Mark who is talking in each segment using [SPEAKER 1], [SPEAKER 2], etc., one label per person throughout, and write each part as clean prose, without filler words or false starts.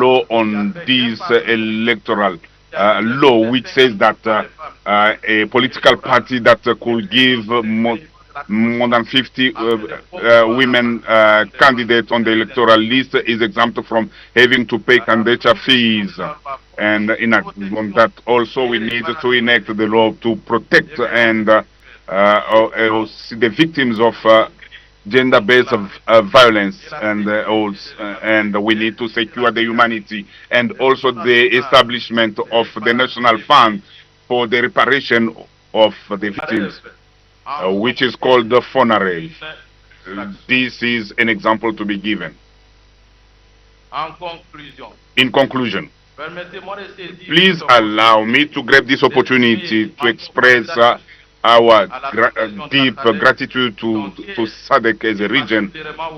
[SPEAKER 1] law on this electoral law, which says that a political party that could give more than 50 women candidates on the electoral list is exempt from having to pay candidature fees. And on that also we need to enact the law to protect and the victims of gender-based violence, and we need to secure the humanity and also the establishment of the national fund for the reparation of the victims, which is called the funeral. This is an example to be given. In conclusion, please allow me to grab this opportunity to express our deep gratitude to SADC as a region,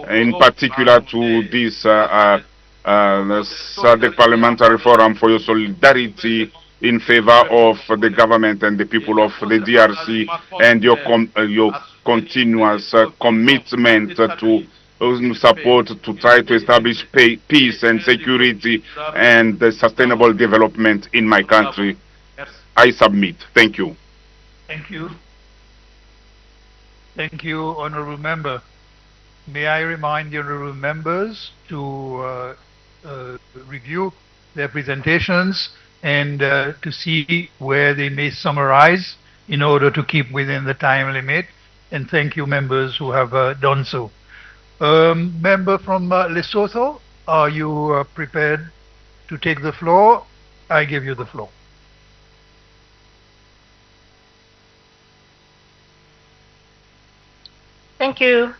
[SPEAKER 1] in particular to this SADC Parliamentary Forum for your solidarity in favor of the government and the people of the DRC, and your continuous commitment to support to try to establish peace and security and sustainable development in my country. I submit. Thank you.
[SPEAKER 2] Thank you. Thank you, Honorable Member. May I remind the Honorable Members to review their presentations and to see where they may summarize in order to keep within the time limit. And thank you, members who have done so. Member from Lesotho, are you prepared to take the floor? I give you the floor.
[SPEAKER 3] Thank you.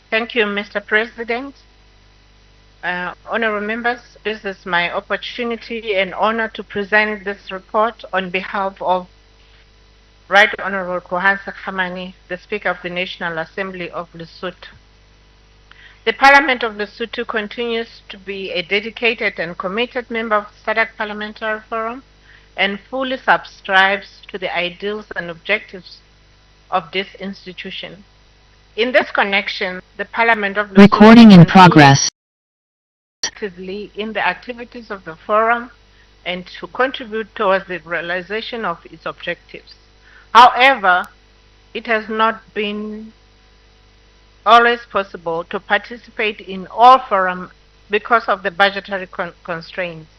[SPEAKER 3] Thank you, Mr. President. Honorable members, this is my opportunity and honor to present this report on behalf of Right Honorable Kohansa Khamani, the Speaker of the National Assembly of Lesotho. The Parliament of Lesotho continues to be a dedicated and committed member of the SADC Parliamentary Forum and fully subscribes to the ideals and objectives of this institution. In this connection, the Parliament of Lesotho
[SPEAKER 4] recording in progress
[SPEAKER 3] actively in the activities of the forum and to contribute towards the realization of its objectives. However, it has not been always possible to participate in all forums because of the budgetary constraints.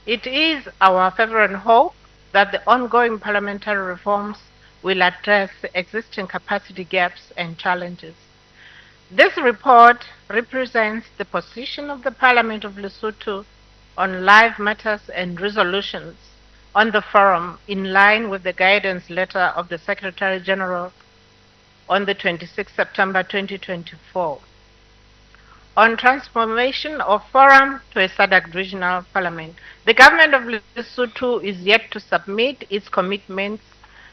[SPEAKER 3] It is our fervent hope that the ongoing parliamentary reforms will address the existing capacity gaps and challenges. This report represents the position of the Parliament of Lesotho on live matters and resolutions on the forum in line with the guidance letter of the Secretary General on the 26th September 2024 on transformation of forum to a SADC regional parliament. The government of Lesotho is yet to submit its commitments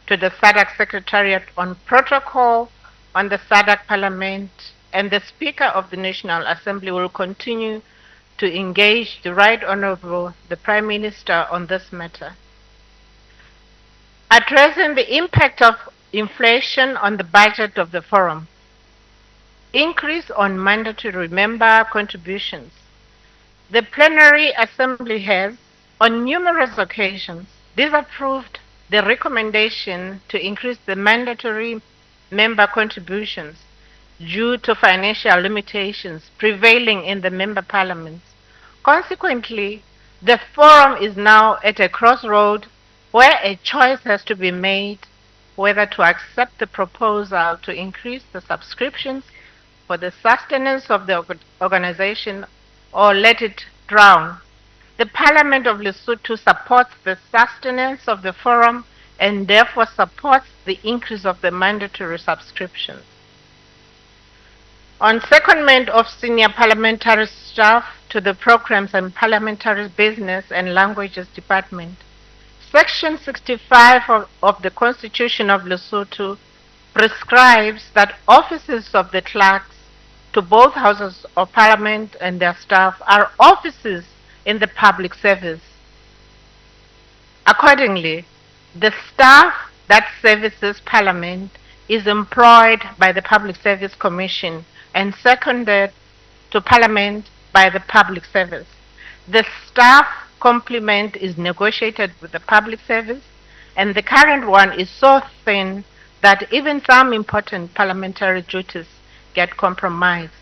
[SPEAKER 3] to the SADC Secretariat on protocol on the SADC Parliament, and the Speaker of the National Assembly will continue to engage the Right Honorable the Prime Minister on this matter. Addressing the impact of inflation on the budget of the forum, increase on mandatory member contributions. The Plenary Assembly has, on numerous occasions, disapproved the recommendation to increase the mandatory member contributions due to financial limitations prevailing in the member parliaments. Consequently, the forum is now at a crossroad where a choice has to be made whether to accept the proposal to increase the subscriptions for the sustenance of the organization or let it drown. The Parliament of Lesotho supports the sustenance of the forum and therefore supports the increase of the mandatory subscriptions. On secondment of senior parliamentary staff to the Programs and Parliamentary Business and Languages Department, Section 65 of the Constitution of Lesotho prescribes that offices of the clerks to both houses of parliament and their staff are offices in the public service. Accordingly, the staff that services Parliament is employed by the Public Service Commission and seconded to Parliament by the Public Service. The staff complement is negotiated with the public service, and the current one is so thin that even some important parliamentary duties get compromised.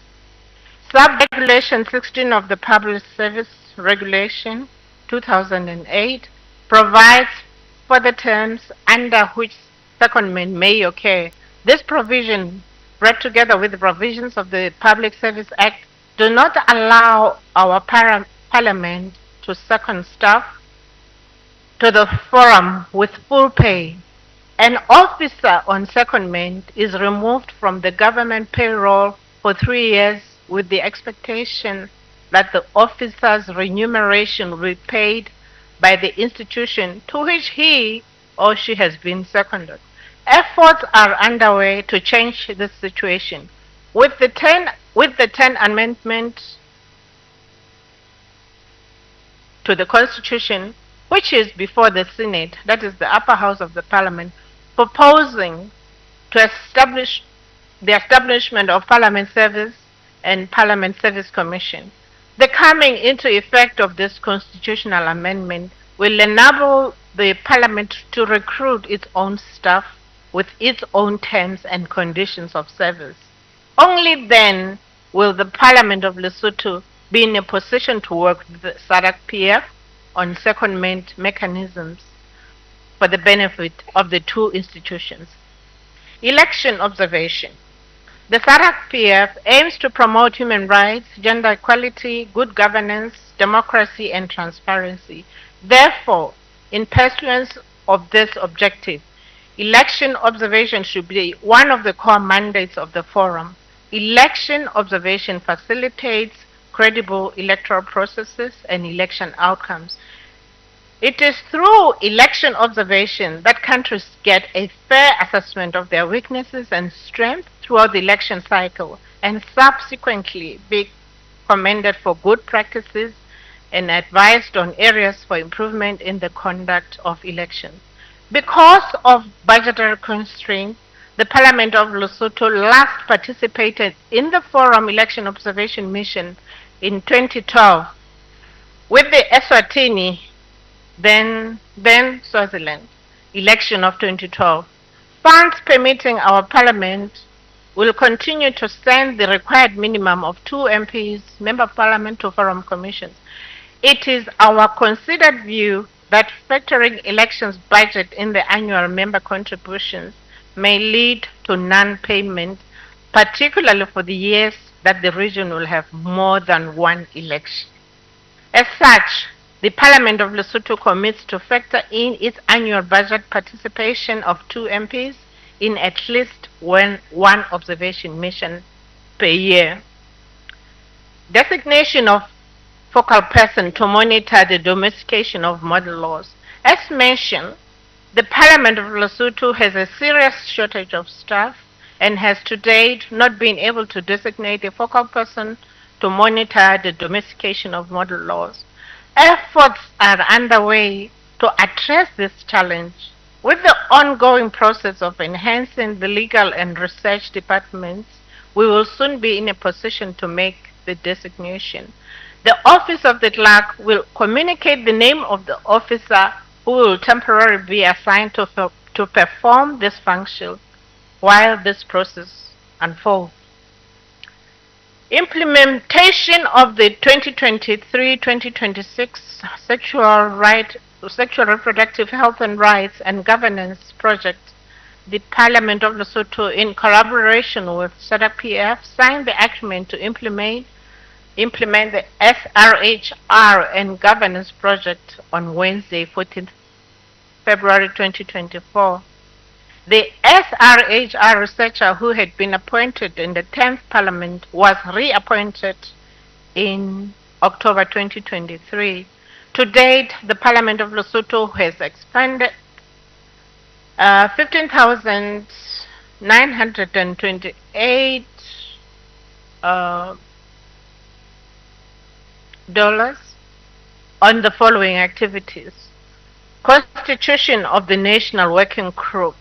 [SPEAKER 3] Sub-Regulation 16 of the Public Service Regulation 2008 provides for the terms under which secondment may occur. This provision, read together with the provisions of the Public Service Act, do not allow our parliament to second staff to the forum with full pay. An officer on secondment is removed from the government payroll for 3 years with the expectation that the officer's remuneration will be paid by the institution to which he or she has been seconded. Efforts are underway to change this situation. With the 10 amendments to the Constitution, which is before the Senate, that is the upper house of the Parliament, proposing to establish the establishment of Parliament Service and Parliament Service Commission. The coming into effect of this constitutional amendment will enable the Parliament to recruit its own staff with its own terms and conditions of service. Only then will the Parliament of Lesotho be in a position to work with the SADC PF on secondment mechanisms for the benefit of the two institutions. Election observation. The SADC PF aims to promote human rights, gender equality, good governance, democracy, and transparency. Therefore, in pursuance of this objective, election observation should be one of the core mandates of the forum. Election observation facilitates credible electoral processes and election outcomes. It is through election observation that countries get a fair assessment of their weaknesses and strengths throughout the election cycle and subsequently be commended for good practices and advised on areas for improvement in the conduct of elections. Because of budgetary constraints, the Parliament of Lesotho last participated in the Forum Election Observation Mission in 2012 with the Eswatini, then Swaziland, election of 2012. Funds permitting, our Parliament will continue to send the required minimum of 2 MPs, Member of Parliament, to Forum Commissions. It is our considered view that factoring elections budget in the annual member contributions may lead to non-payment, particularly for the years that the region will have more than one election. As such, the Parliament of Lesotho commits to factor in its annual budget participation of 2 MPs in at least one observation mission per year. Designation of focal person to monitor the domestication of model laws. As mentioned, the Parliament of Lesotho has a serious shortage of staff and has to date not been able to designate a focal person to monitor the domestication of model laws. Efforts are underway to address this challenge. With the ongoing process of enhancing the legal and research departments, we will soon be in a position to make the designation. The Office of the Clerk will communicate the name of the officer who will temporarily be assigned to perform this function while this process unfolds. Implementation of the 2023-2026 Sexual Reproductive Health and Rights and Governance Project. The Parliament of Lesotho, in collaboration with SADC PF, signed the agreement to implement the SRHR and Governance Project on Wednesday, 14th February 2024. The SRHR researcher who had been appointed in the 10th Parliament was reappointed in October 2023. To date, the Parliament of Lesotho has expended $15,928 on the following activities. Constitution of the National Working Group,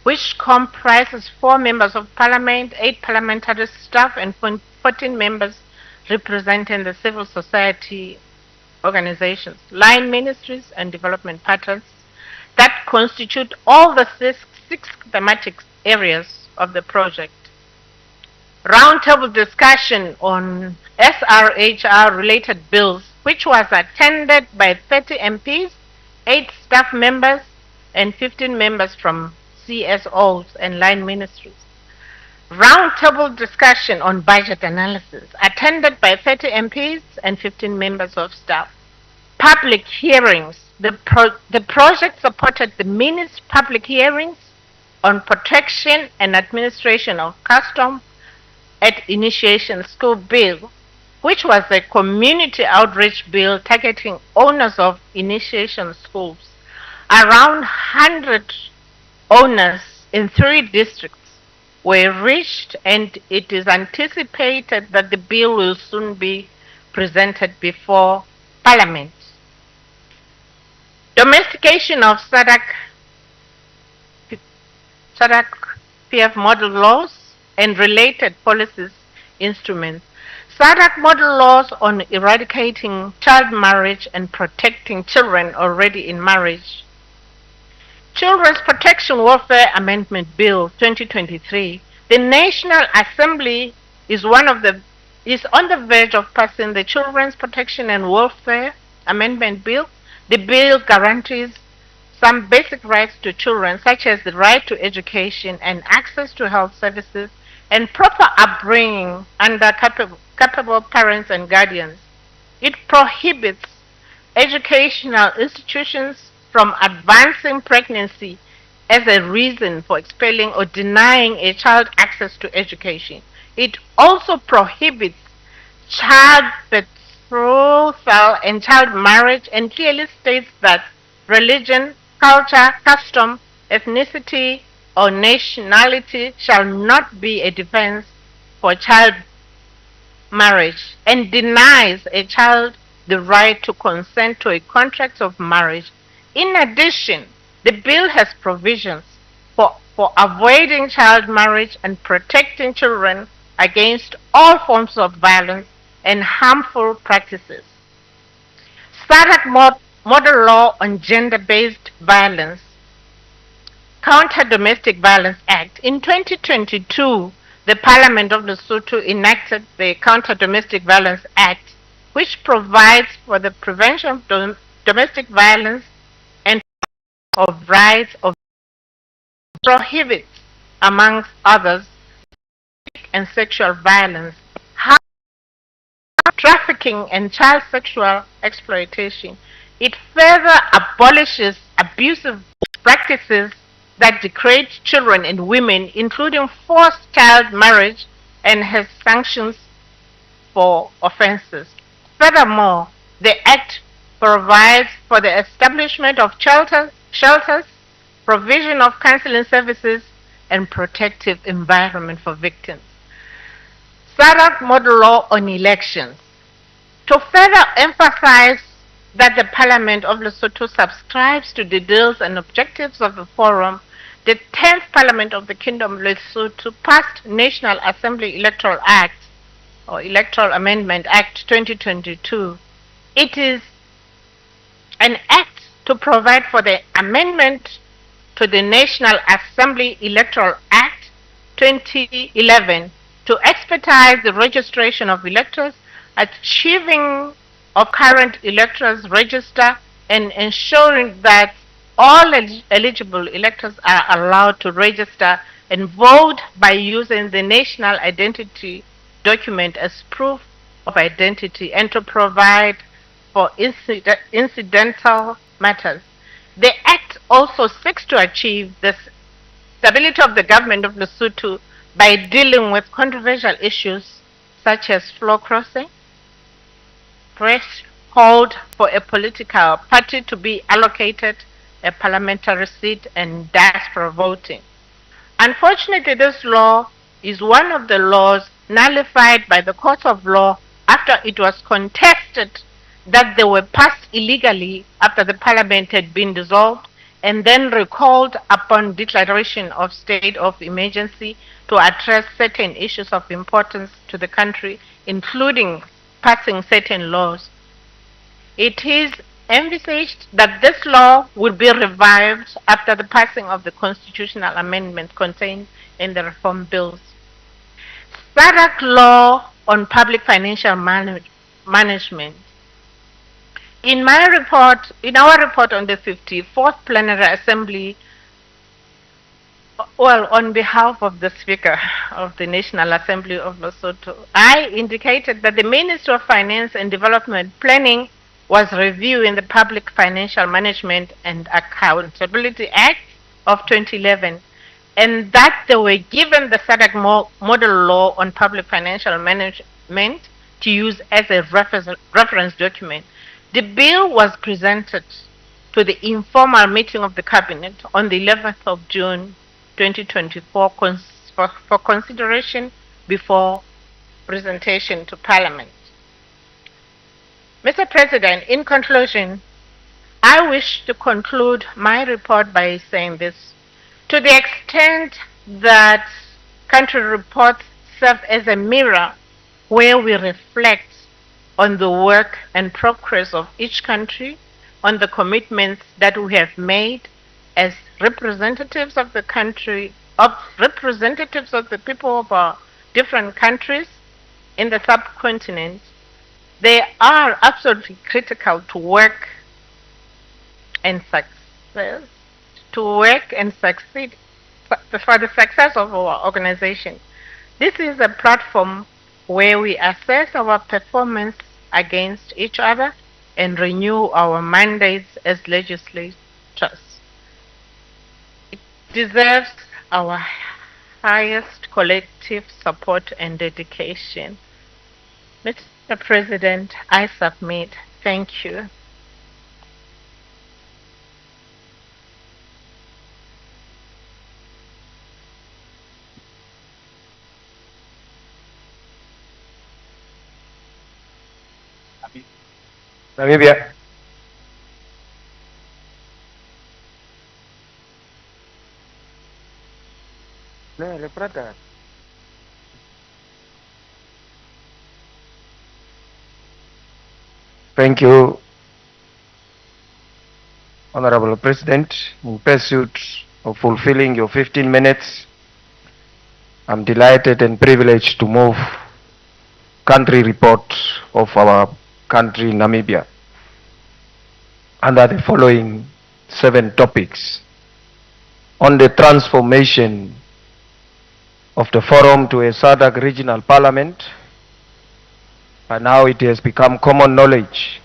[SPEAKER 3] which comprises 4 members of Parliament, 8 parliamentary staff, and 14 members representing the civil society organizations, line ministries, and development partners that constitute all the six thematic areas of the project. Roundtable discussion on SRHR related bills, which was attended by 30 MPs, 8 staff members, and 15 members from CSOs and line ministries. Roundtable discussion on budget analysis, attended by 30 MPs and 15 members of staff. Public hearings. The project supported the Minist public hearings on protection and administration of custom at initiation school bill, which was a community outreach bill targeting owners of initiation schools. Around 100 owners in 3 districts were reached, and it is anticipated that the bill will soon be presented before Parliament. Domestication of SADC PF model laws and related policies instruments. SADC model laws on eradicating child marriage and protecting children already in marriage. Children's Protection Welfare Amendment Bill 2023. The National Assembly is on the verge of passing the Children's Protection and Welfare Amendment Bill. The bill guarantees some basic rights to children, such as the right to education and access to health services and proper upbringing under capable parents and guardians. It prohibits educational institutions from advancing pregnancy as a reason for expelling or denying a child access to education. It also prohibits child betrothal and child marriage, and clearly states that religion, culture, custom, ethnicity, or nationality shall not be a defense for child marriage, and denies a child the right to consent to a contract of marriage. In addition, the bill has provisions for avoiding child marriage and protecting children against all forms of violence and harmful practices. SADC Model Law on Gender-Based Violence, Counter Domestic Violence Act. In 2022, the Parliament of Lesotho enacted the Counter Domestic Violence Act, which provides for the prevention of domestic violence and of rights of prohibits, amongst others, and sexual violence, trafficking, and child sexual exploitation. It further abolishes abusive practices that degrade children and women, including forced child marriage, and has sanctions for offenses. Furthermore, the Act provides for the establishment of shelters, provision of counseling services, and protective environment for victims. SADC Model Law on Elections. To further emphasize that the Parliament of Lesotho subscribes to the ideals and objectives of the Forum, the 10th Parliament of the Kingdom of Lesotho passed National Assembly Electoral Act, or Electoral Amendment Act 2022. It is an act to provide for the amendment to the National Assembly Electoral Act 2011 to expedite the registration of electors, achieving of current electors register, and ensuring that all eligible electors are allowed to register and vote by using the national identity document as proof of identity, and to provide for incidental matters. The Act also seeks to achieve the stability of the government of Lesotho by dealing with controversial issues such as floor crossing, threshold for a political party to be allocated a parliamentary seat, and diaspora voting. Unfortunately, this law is one of the laws nullified by the courts of law after it was contested that they were passed illegally after the parliament had been dissolved, and then recalled upon declaration of state of emergency to address certain issues of importance to the country, including passing certain laws. It is envisaged that this law will be revived after the passing of the constitutional amendment contained in the reform bills. SADC law on public financial management. In our report on the 54th Plenary Assembly, well, on behalf of the Speaker of the National Assembly of Lesotho, I indicated that the Ministry of Finance and Development Planning was reviewing the Public Financial Management and Accountability Act of 2011, and that they were given the SADC model law on public financial management to use as a reference document. The bill was presented to the informal meeting of the Cabinet on the 11th of June 2024 for consideration before presentation to Parliament. Mr. President, in conclusion, I wish to conclude my report by saying this. To the extent that country reports serve as a mirror where we reflect on the work and progress of each country, on the commitments that we have made as representatives of the country, of representatives of the people of our different countries in the subcontinent, they are absolutely critical to work and success, succeed for the success of our organization. This is a platform where we assess our performance against each other and renew our mandates as legislators. It deserves our highest collective support and dedication. Mr. President, I submit. Thank you.
[SPEAKER 4] Namibia. Thank you, Honorable President. In pursuit of fulfilling your 15 minutes, I'm delighted and privileged to move country report of our country, Namibia, under the following 7 topics. On the transformation of the forum to a SADC regional parliament. By now it has become common knowledge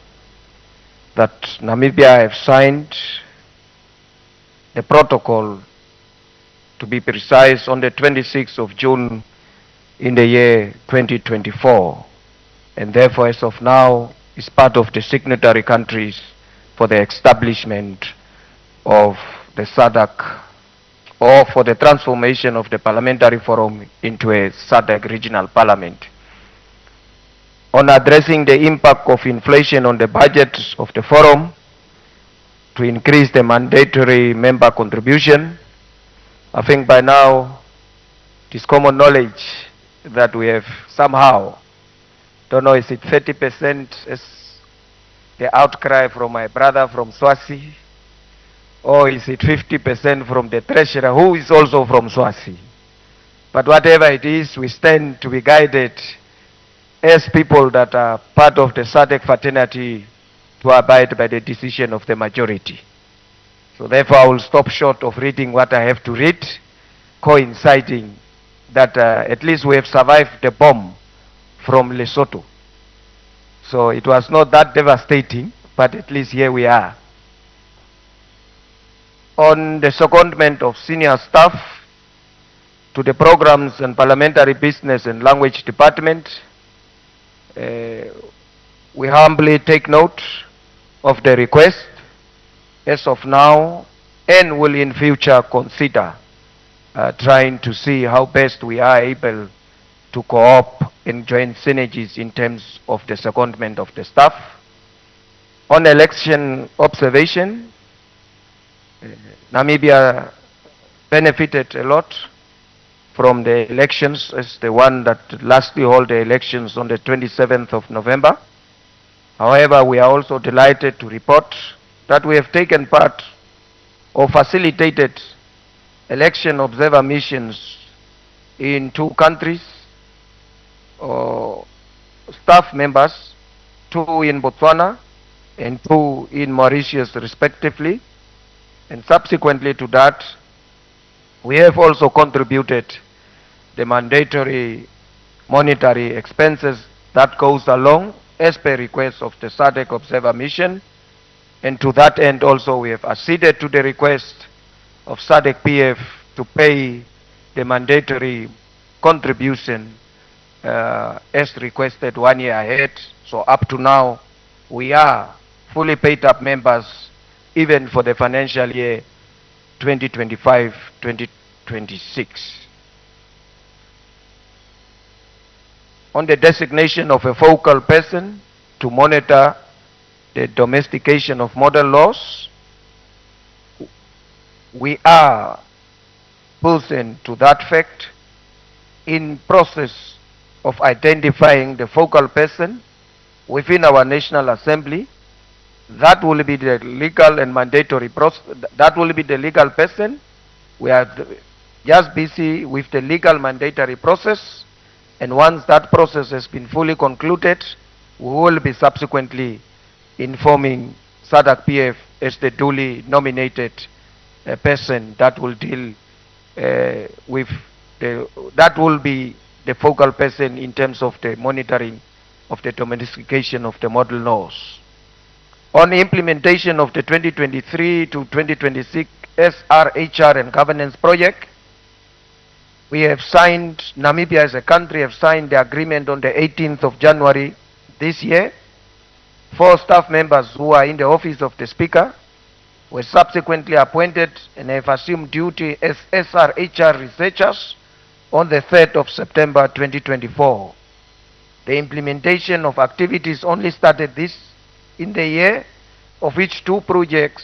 [SPEAKER 4] that Namibia have signed the protocol, to be precise, on the 26th of June in the year 2024, and therefore as of now is part of the signatory countries for the establishment of the SADC, or for the transformation of the parliamentary forum into a SADC regional parliament. On addressing the impact of inflation on the budget of the forum, to increase the mandatory member contribution, I think by now it is common knowledge that we have somehow, don't know, is it 30% as the outcry from my brother from Swazi, or is it 50% from the treasurer who is also from Swazi? But whatever it is, we stand to be guided as people that are part of the SADC fraternity to abide by the decision of the majority. So therefore I will stop short of reading what I have to read, coinciding that at least we have survived the bomb from Lesotho. So it was not that devastating, but at least here we are. On the secondment of senior staff to the programs and parliamentary business and language department, we humbly take note of the request as of now, and will in future consider trying to see how best we are able to co-op and join synergies in terms of the secondment of the staff. On election observation, Namibia benefited a lot from the elections as the one that lastly held the elections on the 27th of November. However, we are also delighted to report that we have taken part or facilitated election observer missions in 2 countries, or staff members, 2 in Botswana and 2 in Mauritius respectively. And subsequently to that, we have also contributed the mandatory monetary expenses that goes along as per request of the SADC observer mission. And to that end also we have acceded to the request of SADC PF to pay the mandatory contribution as requested 1 year ahead. So up to now, we are fully paid up members even for the financial year 2025-2026. On the designation of a focal person to monitor the domestication of model laws, we are pursuant to that fact in process of identifying the focal person within our National Assembly. That will be the legal and mandatory process. That will be the legal person. We are just busy with the legal mandatory process, and once that process has been fully concluded, we will be subsequently informing SADC PF as the duly nominated person that will deal with that will be the focal person in terms of the monitoring of the domestication of the model laws. On the implementation of the 2023 to 2026 SRHR and governance project, we have signed, Namibia as a country have signed the agreement on the 18th of January this year. 4 staff members who are in the office of the Speaker were subsequently appointed and have assumed duty as SRHR researchers on the 3rd of September 2024. The implementation of activities only started this in the year, of which 2 projects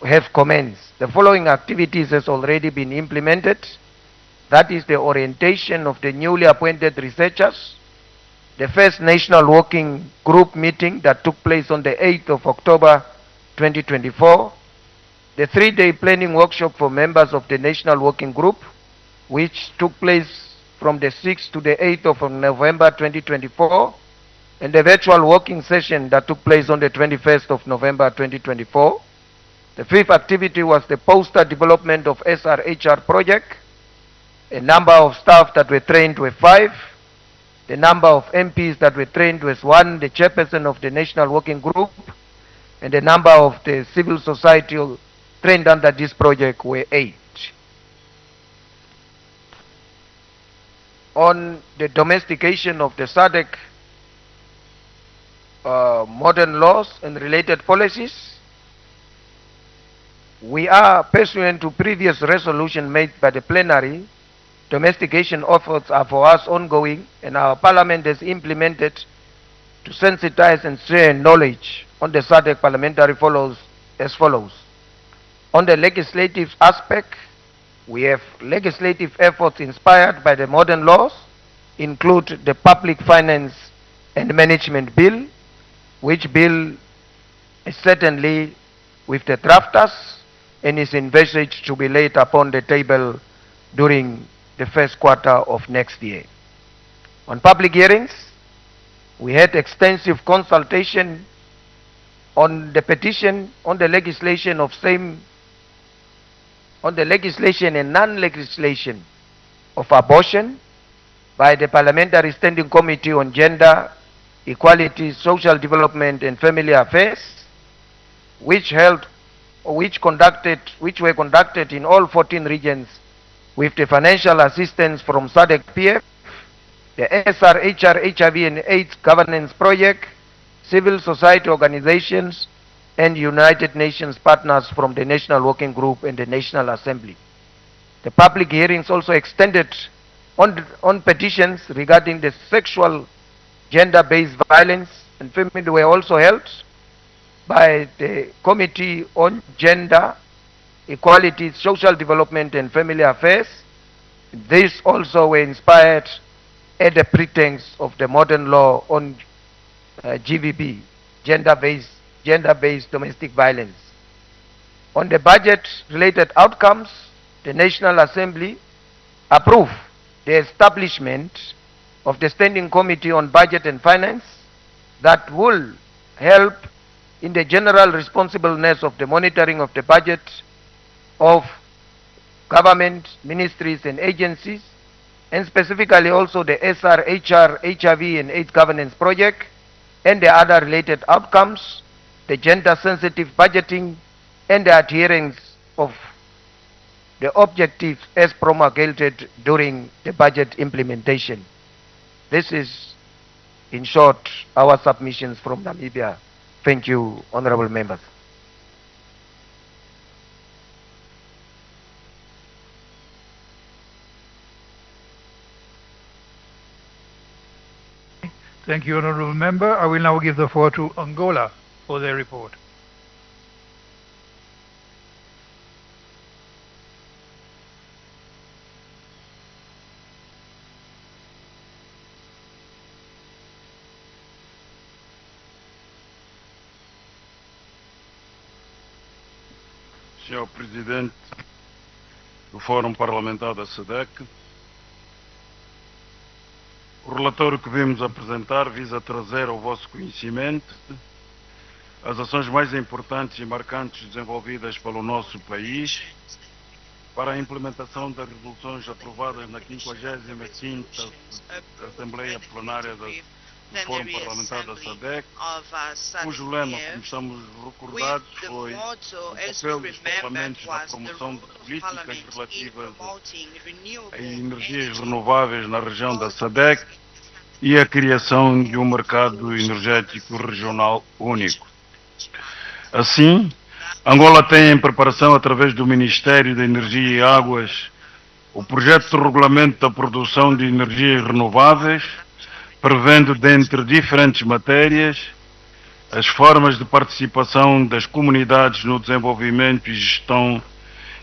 [SPEAKER 4] have commenced. The following activities has already been implemented. That is the orientation of the newly appointed researchers, the first National Working Group meeting that took place on the 8th of October 2024, the 3-day planning workshop for members of the National Working Group, which took place from the 6th to the 8th of November 2024, and the virtual working session that took place on the 21st of November 2024. The 5th activity was the poster development of SRHR project. A number of staff that were trained were 5. The number of MPs that were trained was 1, the chairperson of the National Working Group, and the number of the civil society trained under this project were 8. On the domestication of the SADC modern laws and related policies, we are pursuant to previous resolution made by the plenary. Domestication efforts are for us ongoing, and our parliament has implemented to sensitize and share knowledge on the SADC parliamentary follows as follows. On the legislative aspect, we have legislative efforts inspired by the modern laws, include the Public Finance and Management Bill, which bill is certainly with the drafters and is envisaged to be laid upon the table during the first quarter of next year. On public hearings, we had extensive consultation on the petition on the legislation of legislation and non-legislation of abortion by the Parliamentary Standing Committee on Gender, Equality, Social Development and Family Affairs, which were conducted in all 14 regions with the financial assistance from SADC PF, the SRHR HIV and AIDS Governance Project, civil society organizations, and United Nations partners from the National Working Group and the National Assembly. The public hearings also extended on petitions regarding the sexual gender-based violence and family were also held by the Committee on Gender, Equality, Social Development and Family Affairs. These also were inspired at the pretense of the modern law on GVB. gender-based domestic violence. On the budget-related outcomes, the National Assembly approved the establishment of the Standing Committee on Budget and Finance that will help in the general responsibleness of the monitoring of the budget of government, ministries and agencies, and specifically also the SRHR, HIV and AIDS governance project, and the other related outcomes, the gender-sensitive budgeting, and the adherence of the objectives as promulgated during the budget implementation. This is, in short, our submissions from Namibia. Thank you, honorable members.
[SPEAKER 2] Thank you, honorable member. I will now give the floor to Angola for their report.
[SPEAKER 5] Senhor Presidente do Fórum Parlamentar da SADC, o relatório que vimos apresentar visa trazer ao vosso conhecimento as ações mais importantes e marcantes desenvolvidas pelo nosso país para a implementação das resoluções aprovadas na 55ª Assembleia Plenária do Fórum Parlamentar da SADC, cujo lema, como estamos recordados, foi o papel dos parlamentos na promoção de políticas relativas a energias renováveis na região da SADC e a criação de um mercado energético regional único. Assim, Angola tem em preparação, através do Ministério da Energia e Águas, o projeto de regulamento da produção de energias renováveis, prevendo, dentre diferentes matérias, as formas de participação das comunidades no desenvolvimento e gestão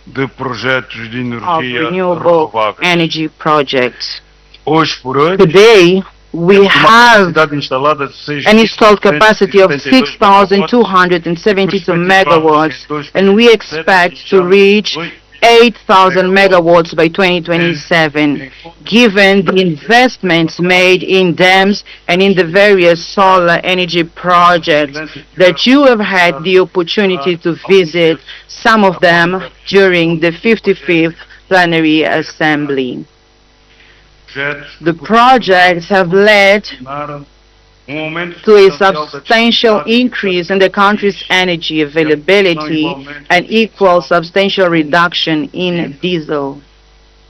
[SPEAKER 5] de projetos de energia renováveis.
[SPEAKER 6] Energy projects.
[SPEAKER 5] Hoje por hoje,
[SPEAKER 6] Today, we have an installed capacity of 6,272 megawatts, and we expect to reach 8,000 megawatts by 2027, given the investments made in dams and in the various solar energy projects that you have had the opportunity to visit, some of them during the 55th Plenary Assembly. The projects have led to a substantial increase in the country's energy availability and equal substantial reduction in diesel.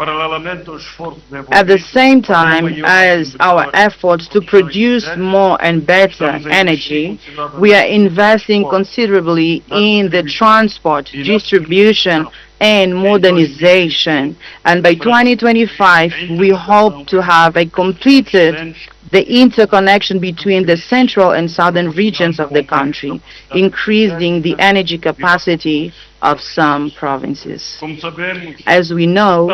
[SPEAKER 6] At the same time as our efforts to produce more and better energy, we are investing considerably in the transport, distribution, and modernization. And by 2025, we hope to have completed the interconnection between the central and southern regions of the country, increasing the energy capacity of some provinces. As we know,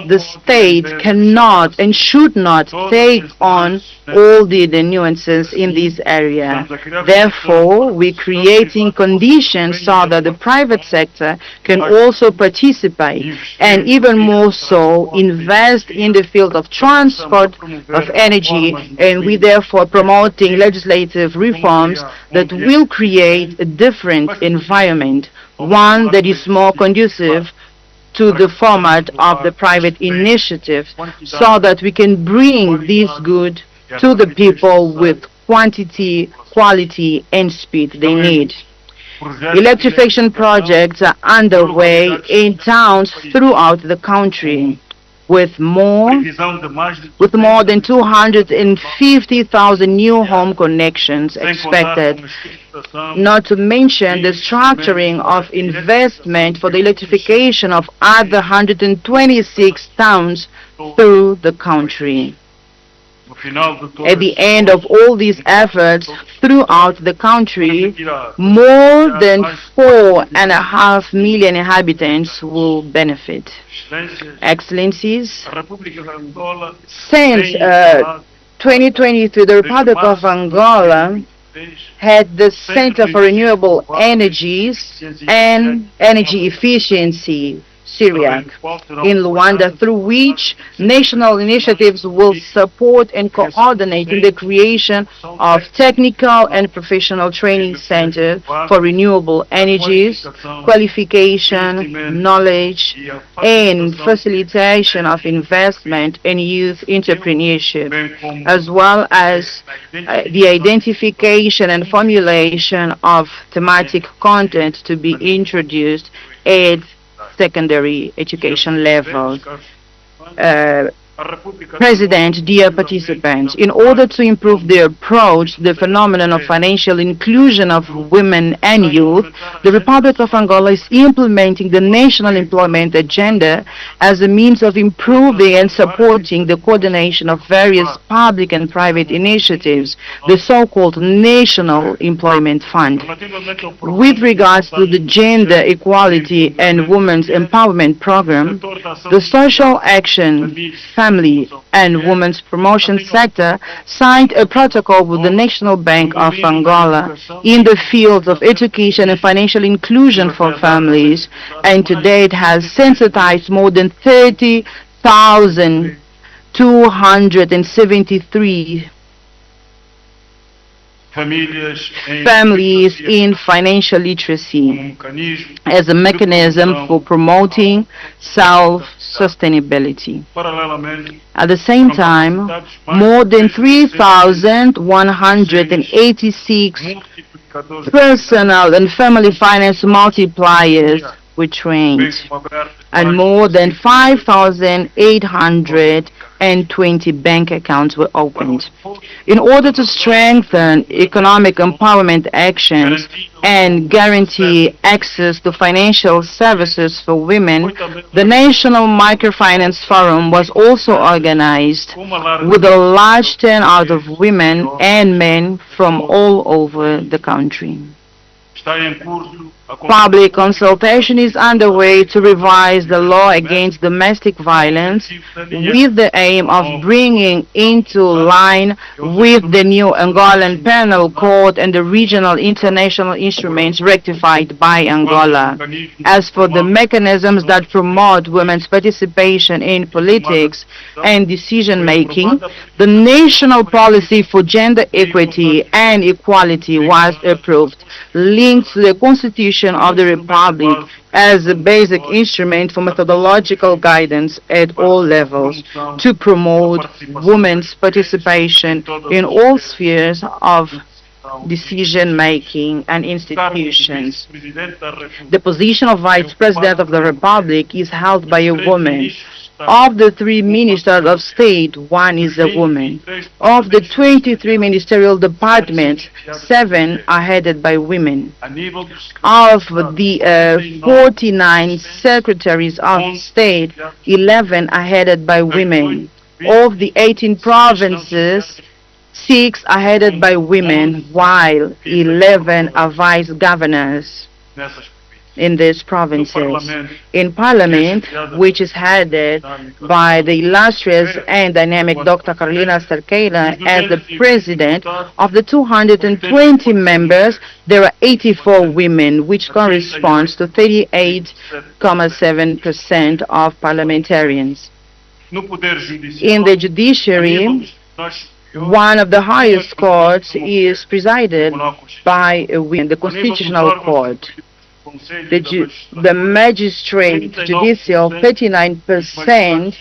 [SPEAKER 6] the state cannot and should not take on all the nuances in this area. Therefore, we're creating conditions so that the private sector can also participate and even more so invest in the field of transport of energy, and we therefore promoting legislative reforms that will create a different environment, one that is more conducive to the format of the private initiative, so that we can bring this good to the people with quantity, quality, and speed they need. Electrification projects are underway in towns throughout the country, with more than 250,000 new home connections expected, not to mention the structuring of investment for the electrification of other 126 towns through the country. At the end of all these efforts throughout the country, more than 4.5 million inhabitants will benefit. Excellencies, since 2023, the Republic of Angola had the Center for Renewable Energies and Energy Efficiency, Syriac, in Luanda, through which national initiatives will support and coordinate in the creation of technical and professional training centers for renewable energies, qualification, knowledge, and facilitation of investment and youth entrepreneurship, as well as the identification and formulation of thematic content to be introduced at secondary education level. President, dear participants, in order to improve the approach to the phenomenon of financial inclusion of women and youth, the Republic of Angola is implementing the National Employment Agenda as a means of improving and supporting the coordination of various public and private initiatives, the so-called National Employment Fund. With regards to the Gender Equality and Women's Empowerment Program, the Social Action, Family and Women's Promotion sector signed a protocol with the National Bank of Angola in the fields of education and financial inclusion for families, and to date has sensitized more than 30,273 families in financial literacy as a mechanism for promoting self-sustainability. At the same time, more than 3,186 personal and family finance multipliers were trained, and more than 5,820 bank accounts were opened. In order to strengthen economic empowerment actions and guarantee access to financial services for women, the National Microfinance Forum was also organized with a large turnout of women and men from all over the country. Public consultation is underway to revise the law against domestic violence with the aim of bringing into line with the new Angolan Penal Code and the regional international instruments ratified by Angola. As for the mechanisms that promote women's participation in politics and decision-making, the National Policy for Gender Equity and Equality was approved, linked to the Constitution of the Republic as a basic instrument for methodological guidance at all levels to promote women's participation in all spheres of decision-making and institutions. The position of Vice President of the Republic is held by a woman. Of the 3 ministers of state, 1 is a woman. Of the 23 ministerial departments, 7 are headed by women. Of the 49 secretaries of state, 11 are headed by women. Of the 18 provinces, 6 are headed by women, while 11 are vice governors in these provinces. In Parliament, which is headed by the illustrious and dynamic Dr. Carolina Cerqueira as the president, of the 220 members, there are 84 women, which corresponds to 38.7% of parliamentarians. In the judiciary, one of the highest courts is presided by a woman, the Constitutional Court. The magistrate judicial, 39%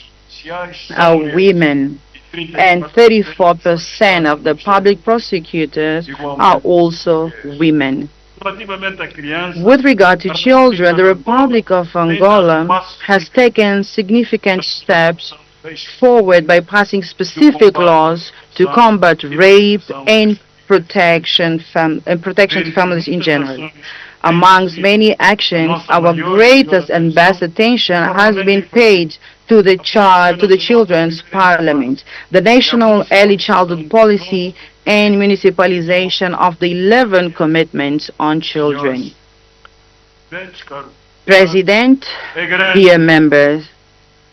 [SPEAKER 6] are women, and 34% of the public prosecutors are also women. With regard to children, the Republic of Angola has taken significant steps forward by passing specific laws to combat rape and protection to families in general. Amongst many actions, our greatest and best attention has been paid to the Children's Parliament, the National Early Childhood Policy, and municipalization of the 11 commitments on children. President, dear members,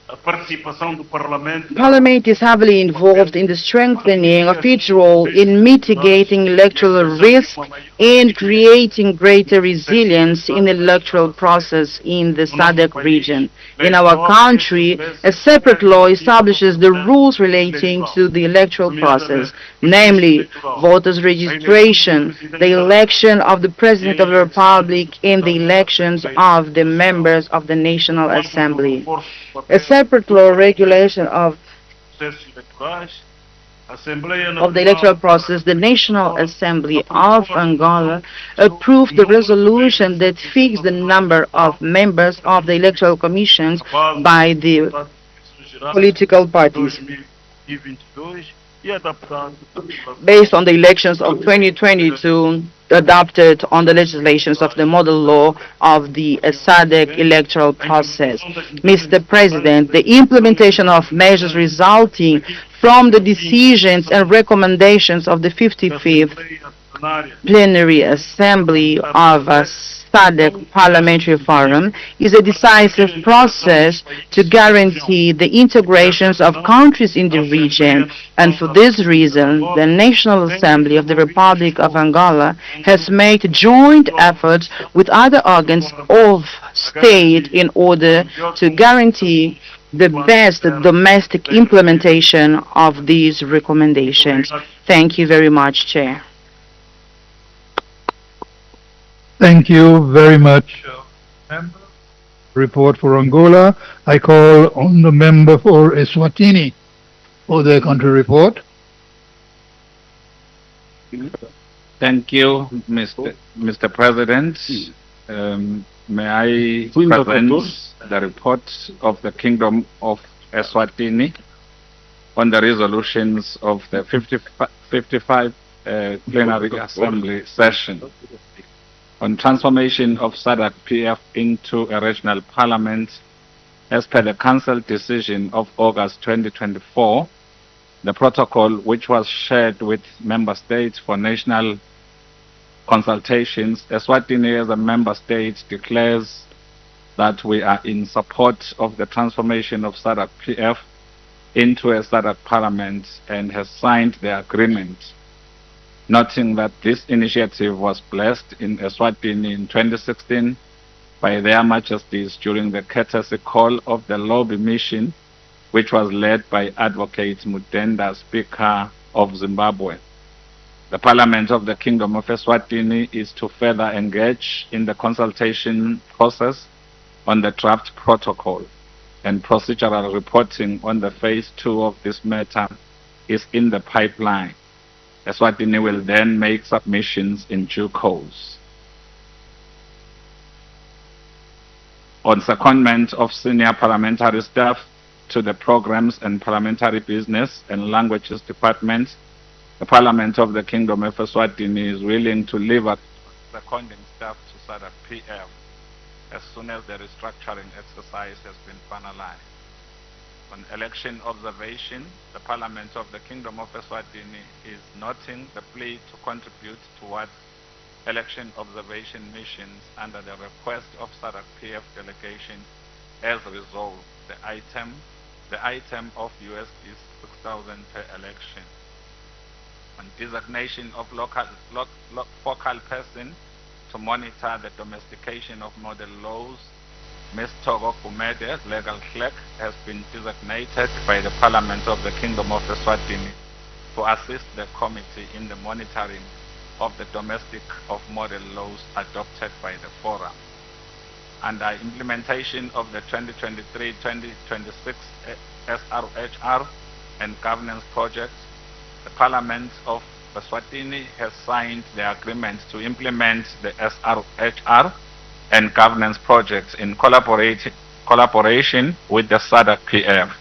[SPEAKER 5] a participação do Parlamento
[SPEAKER 6] Parliament is heavily involved in the strengthening of its role in mitigating electoral risk and creating greater resilience in the electoral process in the SADC region. In our country, a separate law establishes the rules relating to the electoral process, namely voters' registration, the election of the President of the Republic, and the elections of the members of the National Assembly. A separate law regulation of the electoral process, the National Assembly of Angola approved the resolution that fixed the number of members of the electoral commissions by the political parties. Based on the elections of 2022 adopted on the legislations of the model law of the SADC electoral process. Mr. President, the implementation of measures resulting from the decisions and recommendations of the 55th Plenary Assembly of SADC Parliamentary Forum is a decisive process to guarantee the integrations of countries in the region, and for this reason, the National Assembly of the Republic of Angola has made joint efforts with other organs of state in order to guarantee the best domestic implementation of these recommendations. Thank you very much, Chair.
[SPEAKER 2] Thank you very much, member. Report for Angola. I call on the member for Eswatini for their country report.
[SPEAKER 7] Thank you, Mr. President. May I present the report of the Kingdom of Eswatini on the resolutions of the 55 Plenary Assembly session on transformation of SADC PF into a regional parliament as per the Council decision of August 2024. The protocol, which was shared with member states for national consultations, Eswatini as a member state declares that we are in support of the transformation of SADC PF into a SADC parliament and has signed the agreement, noting that this initiative was blessed in Eswatini in 2016 by their Majesties during the courtesy call of the lobby mission, which was led by Advocate Mudenda, Speaker of Zimbabwe. The Parliament of the Kingdom of Eswatini is to further engage in the consultation process on the draft protocol, and procedural reporting on the phase 2 of this matter is in the pipeline. Eswatini will then make submissions in due course. On secondment of senior parliamentary staff to the Programs and Parliamentary Business and Languages Department, the Parliament of the Kingdom of Eswatini is willing to leave a seconding staff to SADC PF as soon as the restructuring exercise has been finalized. On election observation, the Parliament of the Kingdom of Eswatini is noting the plea to contribute towards election observation missions under the request of SADC PF delegation as resolved. The item of USD 6,000 per election. On designation of focal person to monitor the domestication of model laws, Ms. Togo Kumede, legal clerk, has been designated by the Parliament of the Kingdom of Eswatini to assist the committee in the monitoring of the domestic of model laws adopted by the Forum. Under implementation of the 2023-2026 SRHR and governance projects, the Parliament of Eswatini has signed the agreement to implement the SRHR and governance projects in collaboration with the SADC PF.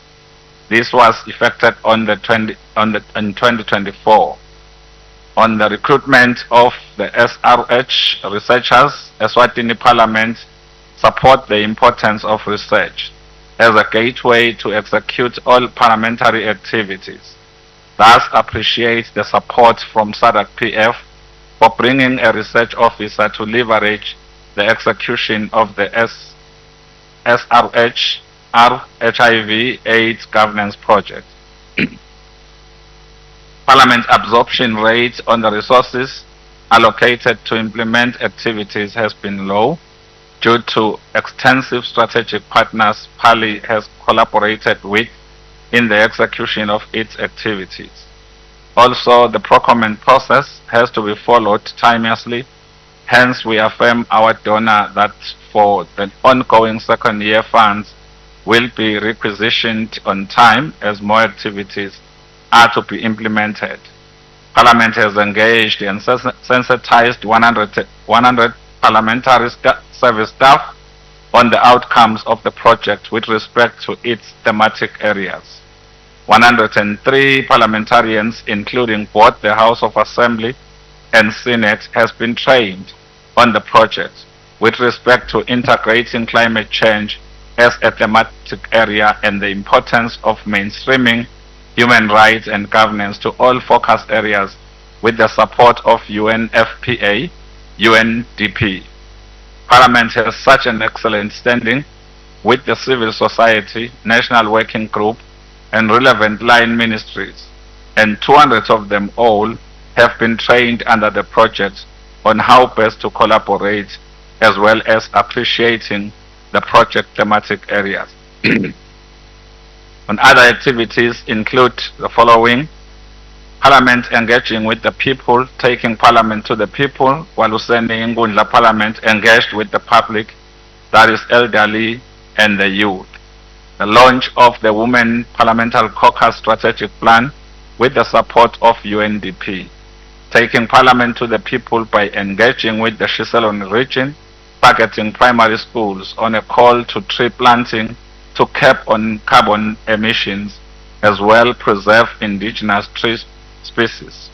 [SPEAKER 7] This was effected in 2024. On the recruitment of the SRH researchers, Eswatini Parliament support the importance of research as a gateway to execute all parliamentary activities. Thus appreciate the support from SADC PF for bringing a research officer to leverage the execution of the SRH SRHR HIV/AIDS governance project. Parliament absorption rate on the resources allocated to implement activities has been low due to extensive strategic partners Pali has collaborated with in the execution of its activities. Also, the procurement process has to be followed timeously. Hence, we affirm our donor that for the ongoing second year funds will be requisitioned on time as more activities are to be implemented. Parliament has engaged and sensitized 100 parliamentary service staff on the outcomes of the project with respect to its thematic areas. 103 parliamentarians, including both the House of Assembly and Senate, has been trained on the project with respect to integrating climate change as a thematic area and the importance of mainstreaming human rights and governance to all focus areas with the support of UNFPA, UNDP. Parliament has such an excellent standing with the civil society, national working group, and relevant line ministries, and 200 of them all have been trained under the project on how best to collaborate as well as appreciating the project thematic areas. On other activities include the following: Parliament engaging with the people, taking Parliament to the people, Waluseni Ngundla Parliament engaged with the public, that is elderly and the youth. The launch of the Women Parliamentary Caucus Strategic Plan with the support of UNDP. Taking Parliament to the people by engaging with the Shiseloni region, targeting primary schools on a call to tree planting to cap on carbon emissions, as well preserve indigenous tree species.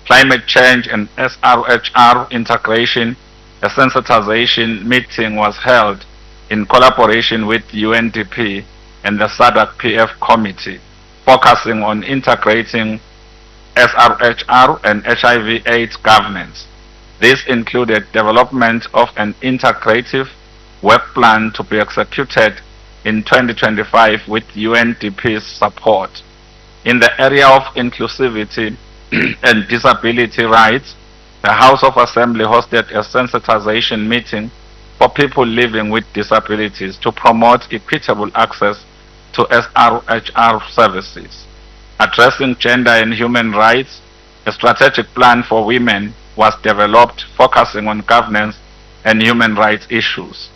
[SPEAKER 7] Climate change and SRHR integration, a sensitization meeting was held in collaboration with UNDP and the SADC-PF committee, focusing on integrating SRHR and HIV/AIDS governance. This included development of an integrative work plan to be executed in 2025 with UNDP's support. In the area of inclusivity and disability rights, the House of Assembly hosted a sensitization meeting for people living with disabilities to promote equitable access to SRHR services. Addressing gender and human rights, a strategic plan for women was developed focusing on governance and human rights issues.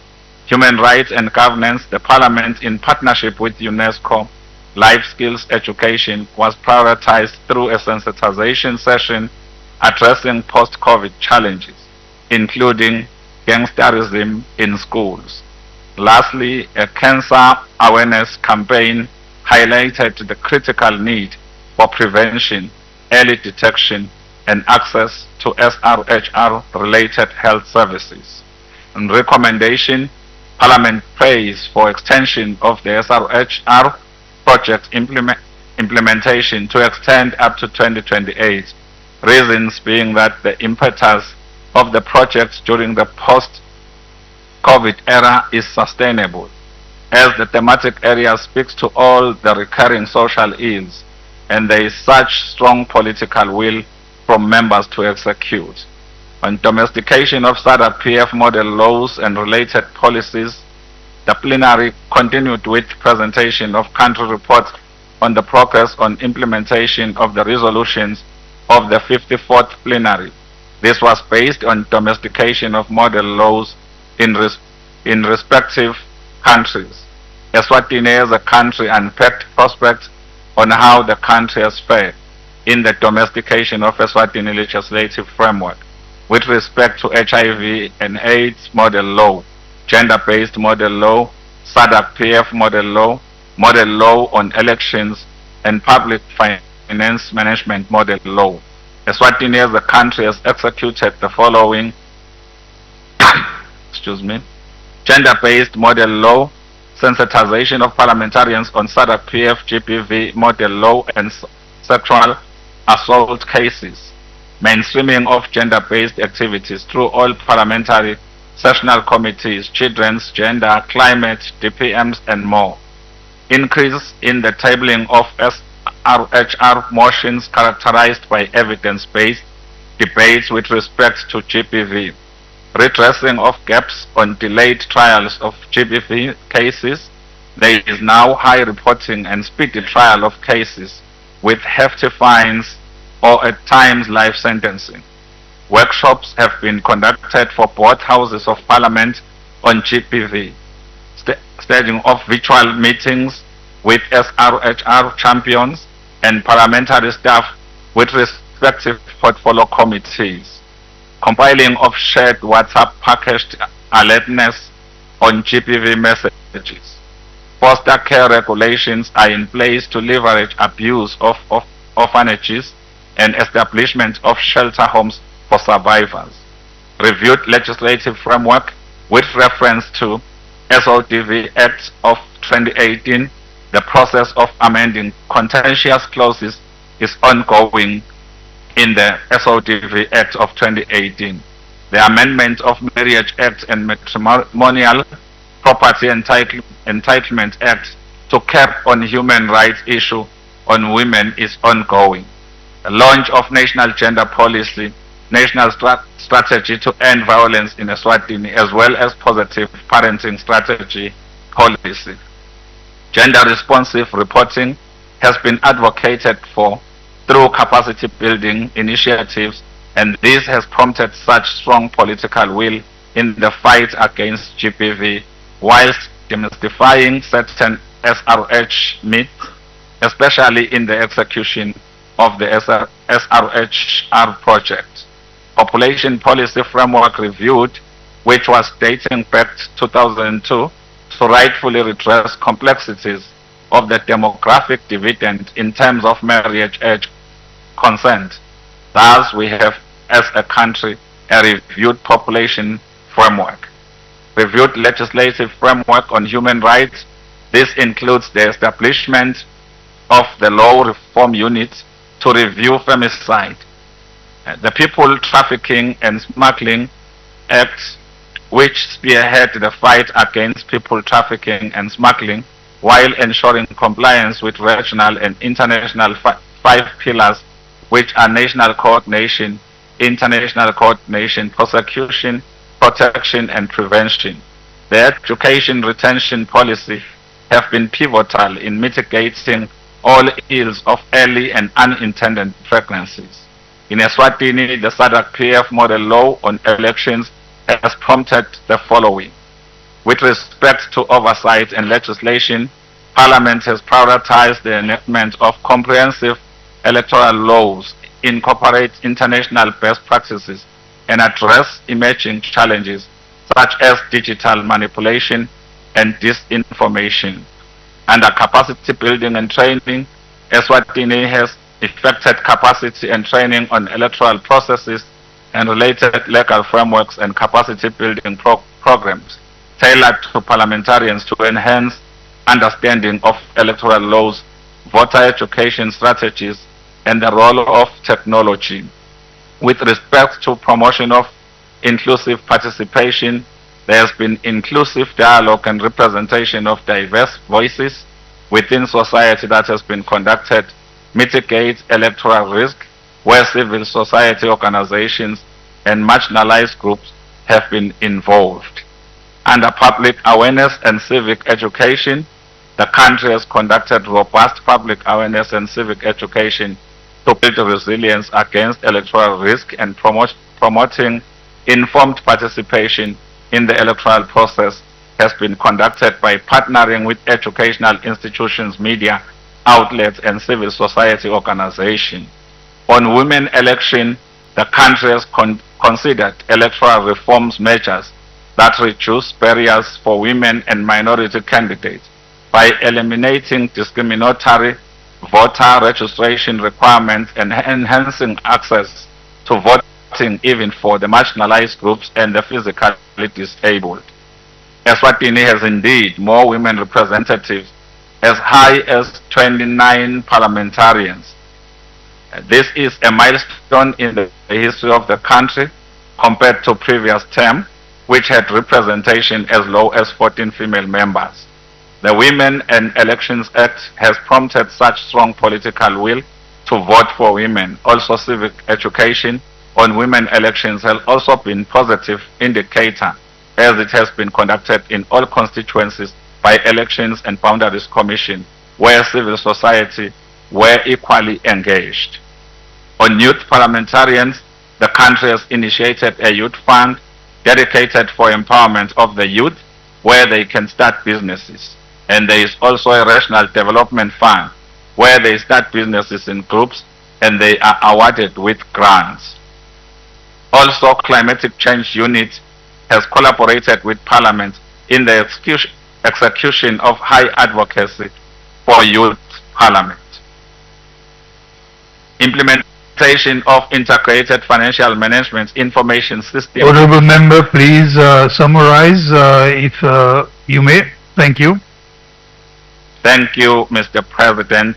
[SPEAKER 7] Human rights and governance, the Parliament in partnership with UNESCO, life skills education was prioritized through a sensitization session addressing post-COVID challenges, including gangsterism in schools. Lastly, a cancer awareness campaign highlighted the critical need for prevention, early detection, and access to SRHR-related health services. In recommendation, Parliament prays for extension of the SRHR project implementation to extend up to 2028, reasons being that the impetus of the project during the post-COVID era is sustainable, as the thematic area speaks to all the recurring social ills, and there is such strong political will from members to execute. On domestication of SADC-PF model laws and related policies, the plenary continued with presentation of country reports on the progress on implementation of the resolutions of the 54th plenary. This was based on domestication of model laws in respective countries. Eswatini as a country unpacked prospects on how the country has fared in the domestication of Eswatini legislative framework with respect to HIV and AIDS model law, gender-based model law, SADC-PF model law on elections, and public finance management model law. Eswatini as a country has executed the following gender-based model law, sensitization of parliamentarians on SADC-PF GBV model law and sexual assault cases, mainstreaming of gender-based activities through all parliamentary sessional committees, children's, gender, climate, DPMs, and more. increase in the tabling of SRHR motions characterized by evidence-based debates with respect to GBV, redressing of gaps on delayed trials of GBV cases. There is now high reporting and speedy trial of cases with hefty fines or at times life sentencing. Workshops have been conducted for both houses of parliament on GBV, staging of virtual meetings with SRHR champions and parliamentary staff with respective portfolio committees, compiling of shared WhatsApp packaged alertness on GBV messages. Foster care regulations are in place to leverage abuse of orphanages and establishment of shelter homes for survivors. Reviewed legislative framework with reference to SODV Act of 2018, the process of amending contentious clauses is ongoing in the SODV Act of 2018. The amendment of Marriage Act and Matrimonial Property Entitlement Act to cap on human rights issue on women is ongoing. The launch of National Gender Policy, National Strategy to End Violence in Eswatini, as well as Positive Parenting Strategy Policy. Gender responsive reporting has been advocated for through capacity building initiatives, and this has prompted such strong political will in the fight against GBV, whilst demystifying certain SRH myths, especially in the execution of the SRHR project. Population Policy Framework reviewed, which was dating back to 2002, to rightfully redress complexities of the demographic dividend in terms of marriage age consent. Thus, we have, as a country, a reviewed population framework. Reviewed legislative framework on human rights. This includes the establishment of the Law Reform Unit to review femicide, the People Trafficking and Smuggling Act, which spearhead the fight against people trafficking and smuggling while ensuring compliance with regional and international five pillars, which are national coordination, international coordination, prosecution, protection and prevention. The education retention policy have been pivotal in mitigating all ills of early and unintended pregnancies. In Eswatini, the SADC PF model law on elections has prompted the following. With respect to oversight and legislation, Parliament has prioritized the enactment of comprehensive electoral laws, incorporate international best practices, and address emerging challenges such as digital manipulation and disinformation. Under capacity building and training, Eswatini has effected capacity and training on electoral processes and related legal frameworks and capacity building programs tailored to parliamentarians to enhance understanding of electoral laws, voter education strategies, and the role of technology. With respect to promotion of inclusive participation, there has been inclusive dialogue and representation of diverse voices within society that has been conducted, mitigate electoral risk, where civil society organizations and marginalized groups have been involved. Under public awareness and civic education, the country has conducted robust public awareness and civic education to build resilience against electoral risk and promoting informed participation in the electoral process has been conducted by partnering with educational institutions, media outlets, and civil society organizations. On women election, the country has considered electoral reforms measures that reduce barriers for women and minority candidates by eliminating discriminatory voter registration requirements and enhancing access to voting even for the marginalized groups and the physically disabled. Eswatini has indeed more women representatives, as high as 29 parliamentarians. This is a milestone in the history of the country compared to previous term, which had representation as low as 14 female members. The Women and Elections Act has prompted such strong political will to vote for women. Also, civic education on women elections has also been positive indicator, as it has been conducted in all constituencies by Elections and Boundaries Commission, where civil society were equally engaged. On youth parliamentarians, the country has initiated a youth fund dedicated for empowerment of the youth, where they can start businesses. And there is also a regional development fund, where they start businesses in groups and they are awarded with grants. Also, Climatic Change Unit has collaborated with Parliament in the execution of high advocacy for youth parliament. Implementation of integrated financial management information system.
[SPEAKER 2] Honorable member, please summarize if you may. Thank you.
[SPEAKER 7] Thank you, Mr. President.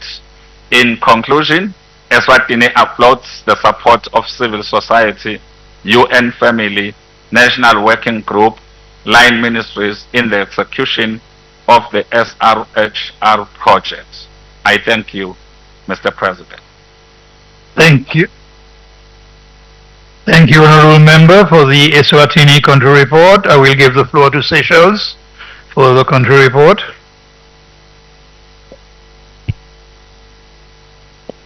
[SPEAKER 7] In conclusion, Eswatini applauds the support of civil society, UN Family, National Working Group, line ministries in the execution of the SRHR project. I thank you, Mr. President.
[SPEAKER 2] Thank you. Thank you, Honorable Member, for the Eswatini country report. I will give the floor to Seychelles for the country report.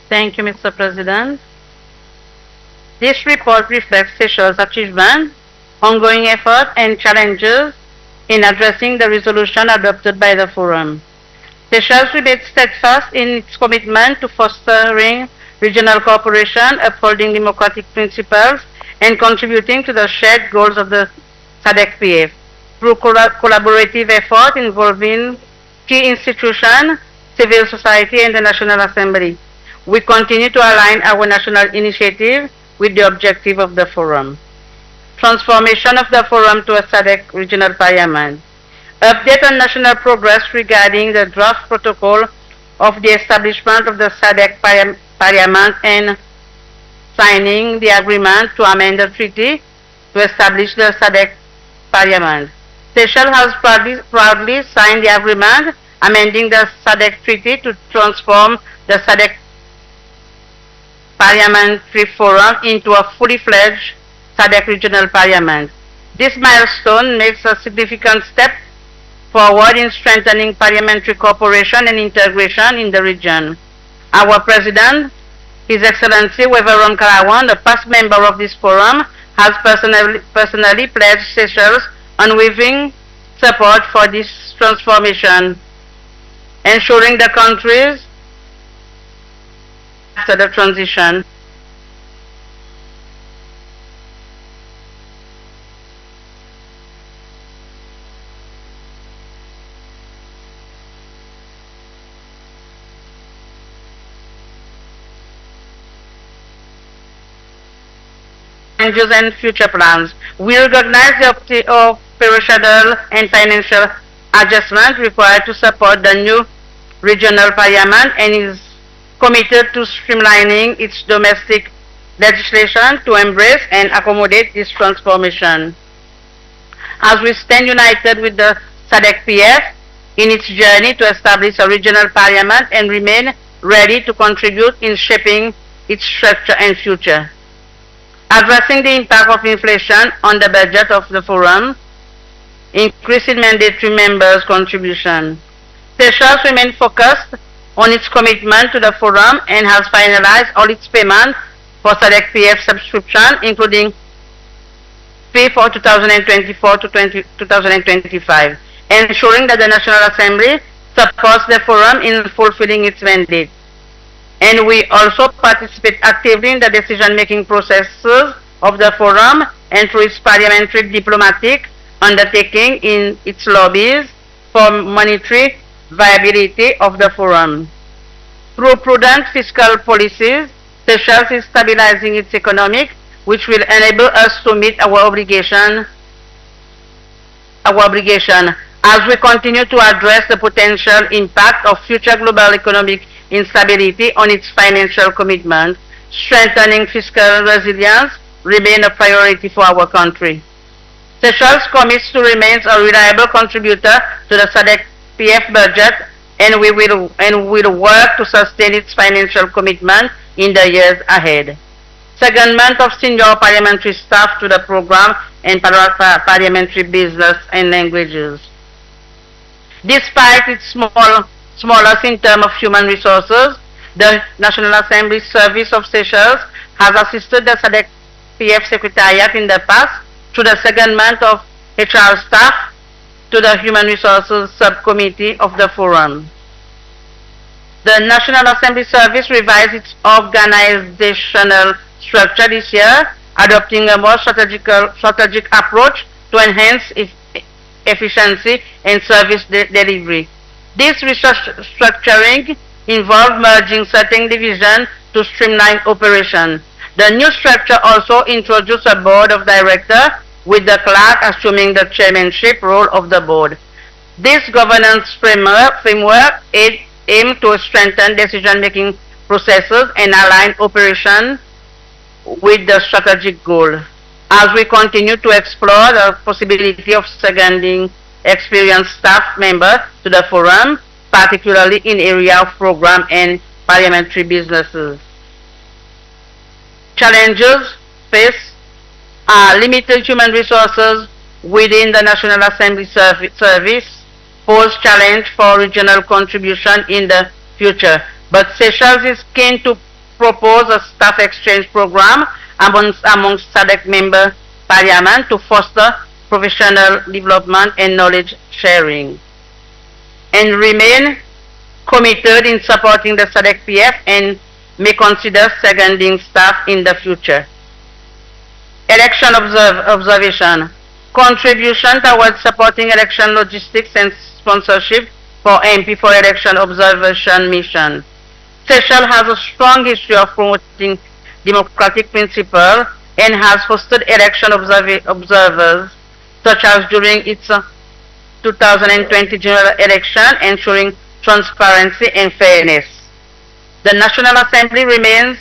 [SPEAKER 6] Thank you, Mr. President. This report reflects Seychelles' achievement, ongoing effort and challenges in addressing the resolution adopted by the Forum. Seychelles remains steadfast in its commitment to fostering regional cooperation, upholding democratic principles, and contributing to the shared goals of the SADC-PF through collaborative effort involving key institutions, civil society, and the National Assembly. We continue to align our national initiative with the objective of the Forum. Transformation of the Forum to a SADC regional parliament. Update on national progress regarding the draft protocol of the establishment of the SADC parliament and signing the agreement to amend the treaty to establish the SADC parliament. Seychelles has proudly signed the agreement amending the SADC treaty to transform the SADC Parliamentary Forum into a fully fledged SADC regional parliament. This milestone makes a significant step forward in strengthening parliamentary cooperation and integration in the region. Our President, His Excellency Weveron Karawan, a past member of this forum, has personally pledged Seychelles unwavering support for this transformation, ensuring the country's after the transition. Challenges and future plans. We recognize the operational and financial adjustment required to support the new regional parliament and is committed to streamlining its domestic legislation to embrace and accommodate this transformation. As we stand united with the SADC-PF in its journey to establish a regional parliament and remain ready to contribute in shaping its structure and future. Addressing the impact of inflation on the budget of the Forum, increasing mandatory members' contribution. Seychelles remains focused on its commitment to the Forum and has finalized all its payments for SADC-PF subscription, including fee for 2024 to 2025, ensuring that the National Assembly supports the Forum in fulfilling its mandate. And we also participate actively in the decision-making processes of the Forum and through its parliamentary diplomatic undertaking in its lobbies for monetary viability of the Forum. Through prudent fiscal policies, Seychelles is stabilizing its economy, which will enable us to meet our obligation as we continue to address the potential impact of future global economic instability on its financial commitment. Strengthening fiscal resilience remains a priority for our country. Seychelles commits to remain a reliable contributor to the SADC
[SPEAKER 8] PF budget, and we will work to sustain its financial commitment in the years ahead. Secondment of senior parliamentary staff to the program and parliamentary business and languages. Despite its smallest in terms of human resources, the National Assembly Service of Seychelles has assisted the SADC PF Secretariat in the past through the secondment of HR staff to the Human Resources Subcommittee of the Forum. The National Assembly Service revised its organizational structure this year, adopting a more strategic approach to enhance efficiency and service delivery. This restructuring involved merging certain divisions to streamline operation. The new structure also introduced a board of directors, with the clerk assuming the chairmanship role of the board. This governance framework aims to strengthen decision-making processes and align operation with the strategic goal. As we continue to explore the possibility of seconding experienced staff members to the forum, particularly in area of program and parliamentary businesses. Challenges faced are limited human resources within the National Assembly Service, pose challenge for regional contribution in the future. But Seychelles is keen to propose a staff exchange program amongst SADC member parliament to foster professional development and knowledge sharing, and remain committed in supporting the SADC PF and may consider seconding staff in the future. Election observation. Contribution towards supporting election logistics and sponsorship for MP for election observation mission. Seychelles has a strong history of promoting democratic principles and has hosted election observers, such as during its 2020 general election, ensuring transparency and fairness. The National Assembly remains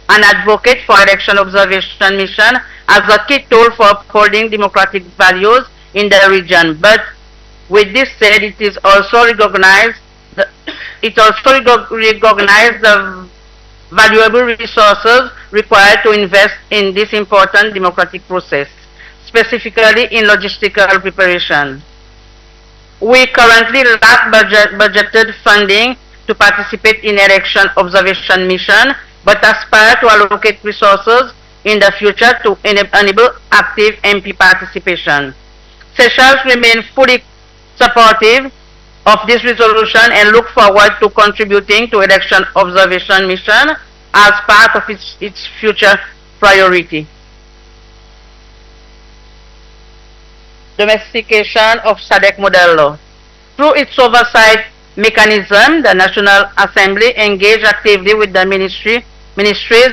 [SPEAKER 8] an advocate for election observation mission as a key tool for upholding democratic values in the region. But with this said, it also recognizes the valuable resources required to invest in this important democratic process, specifically in logistical preparation. We currently lack budgeted funding to participate in election observation mission, but aspire to allocate resources in the future to enable active MP participation. Seychelles remains fully supportive of this resolution and look forward to contributing to election observation mission as part of its future priority. Domestication of SADC model law. Through its oversight mechanism, the National Assembly engaged actively with the ministries,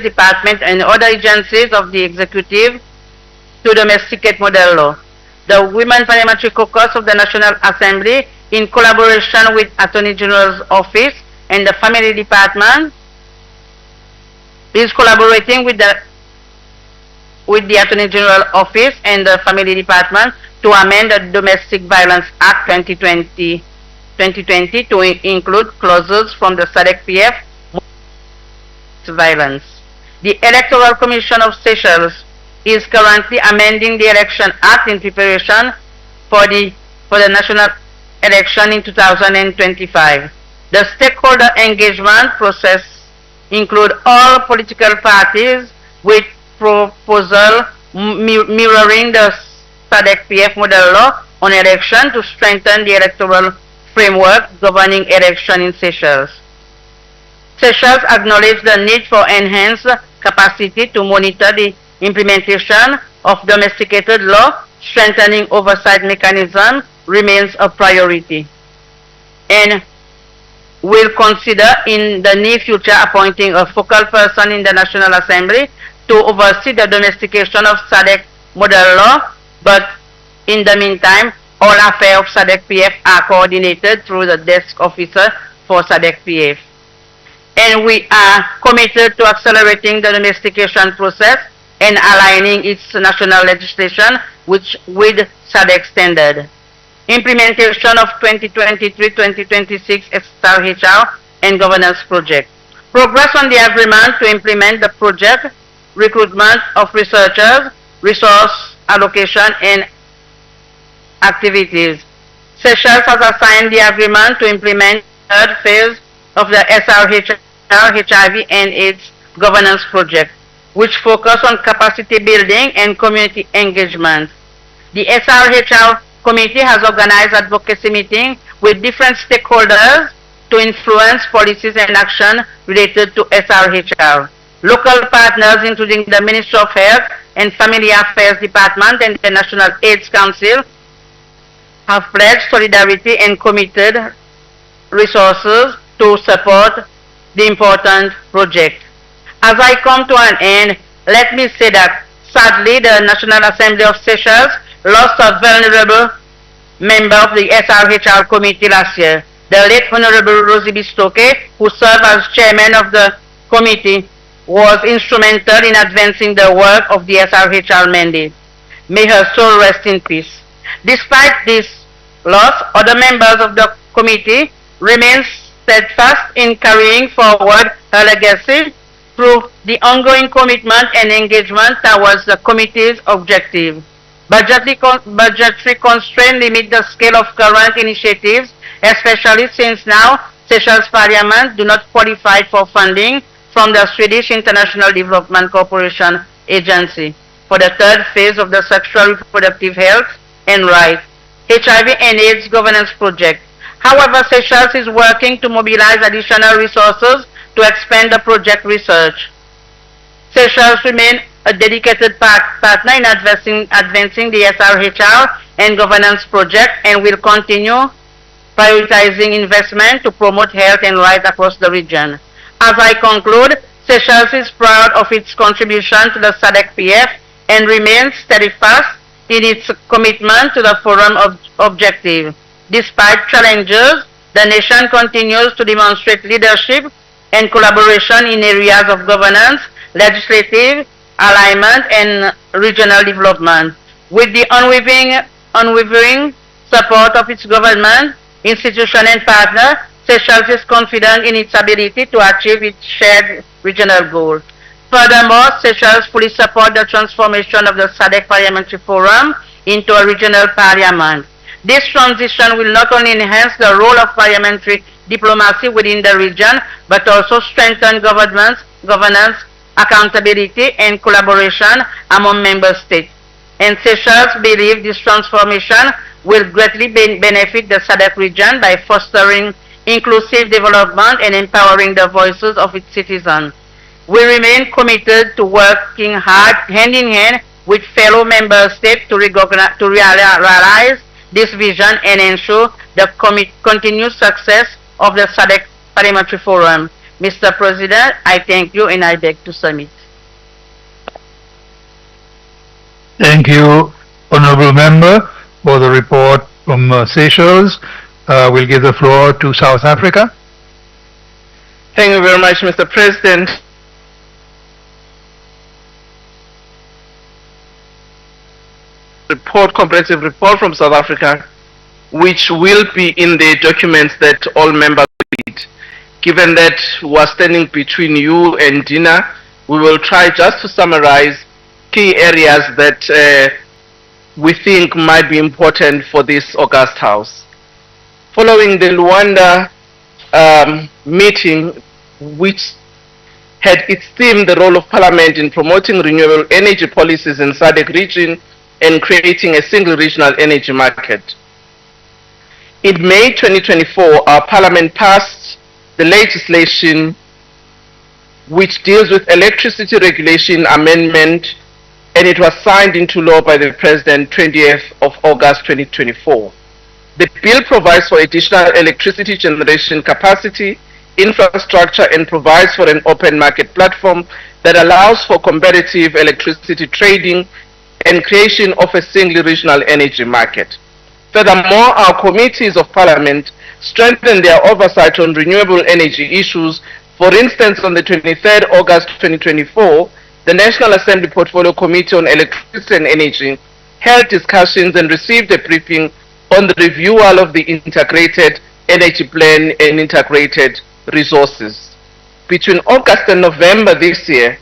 [SPEAKER 8] departments, and other agencies of the executive to domesticate model law. The Women Parliamentary Caucus of the National Assembly, in collaboration with Attorney General's Office and the Family Department, is collaborating with the Attorney General Office and the Family Department to amend the Domestic Violence Act 2020 to include clauses from the SADC PF violence. The Electoral Commission of Seychelles is currently amending the Election Act in preparation for the national election in 2025. The stakeholder engagement process includes all political parties, with proposal mirroring the SADC PF model law on election to strengthen the electoral framework governing election in Seychelles. Seychelles acknowledged the need for enhanced capacity to monitor the implementation of domesticated law. Strengthening oversight mechanism remains a priority, and will consider in the near future appointing a focal person in the National Assembly to oversee the domestication of SADC model law. But in the meantime, all affairs of SADC PF are coordinated through the desk officer for SADC PF. And we are committed to accelerating the domestication process and aligning its national legislation with SADC standard. implementation of 2023-2026 SRHR and governance project. Progress on the agreement to implement the project, recruitment of researchers, resource allocation, and activities. Seychelles has assigned the agreement to implement the third phase of the SRHR HIV and AIDS governance project, which focus on capacity building and community engagement. The SRHR committee has organized advocacy meetings with different stakeholders to influence policies and action related to SRHR. Local partners, including the Ministry of Health and Family Affairs Department and the National AIDS Council, have pledged solidarity and committed resources to support the important project. As I come to an end, let me say that sadly the National Assembly of Seychelles lost a vulnerable member of the SRHR committee last year. The late Honorable Rosie Bistoke, who served as chairman of the committee, was instrumental in advancing the work of the SRHR mandate. May her soul rest in peace. Despite this loss, other members of the committee remain steadfast in carrying forward her legacy through the ongoing commitment and engagement towards the committee's objective. Budgetary constraints limit the scale of current initiatives, especially since now Seychelles Parliament do not qualify for funding from the Swedish International Development Corporation Agency for the third phase of the Sexual Reproductive Health and Rights HIV and AIDS governance project. However, Seychelles is working to mobilize additional resources to expand the project research. Seychelles remains a dedicated partner in advancing the SRHR and governance project and will continue prioritizing investment to promote health and rights across the region. As I conclude, Seychelles is proud of its contribution to the SADC-PF and remains steadfast in its commitment to the forum objective. Despite challenges, the nation continues to demonstrate leadership and collaboration in areas of governance, legislative, alignment, and regional development. With the unwavering support of its government, institution, and partner, Seychelles is confident in its ability to achieve its shared regional goals. Furthermore, Seychelles fully supports the transformation of the SADC Parliamentary Forum into a regional parliament. This transition will not only enhance the role of parliamentary diplomacy within the region, but also strengthen governance, accountability, and collaboration among member states. And Seychelles believes this transformation will greatly benefit the SADC region by fostering inclusive development and empowering the voices of its citizens. We remain committed to working hard, hand in hand, with fellow member states to realize this vision and ensure the continued success of the SADC Parliamentary Forum. Mr. President, I thank you and I beg to submit.
[SPEAKER 2] Thank you, Honourable Member, for the report from Seychelles. We'll give the floor to South Africa.
[SPEAKER 9] Thank you very much, Mr. President. Comprehensive report from South Africa, which will be in the documents that all members read. Given that we are standing between you and dinner, we will try just to summarize key areas that we think might be important for this August House. Following the Luanda meeting, which had its theme the role of Parliament in promoting renewable energy policies in SADC region and creating a single regional energy market. In May 2024, our Parliament passed the legislation which deals with electricity regulation amendment, and it was signed into law by the President 20th of August 2024. The bill provides for additional electricity generation capacity, infrastructure, and provides for an open market platform that allows for competitive electricity trading and creation of a single regional energy market. Furthermore, our committees of Parliament strengthen their oversight on renewable energy issues. For instance, on the 23rd August 2024, the National Assembly Portfolio Committee on Electricity and Energy held discussions and received a briefing on the renewal of the integrated energy plan and integrated resources. Between August and November this year,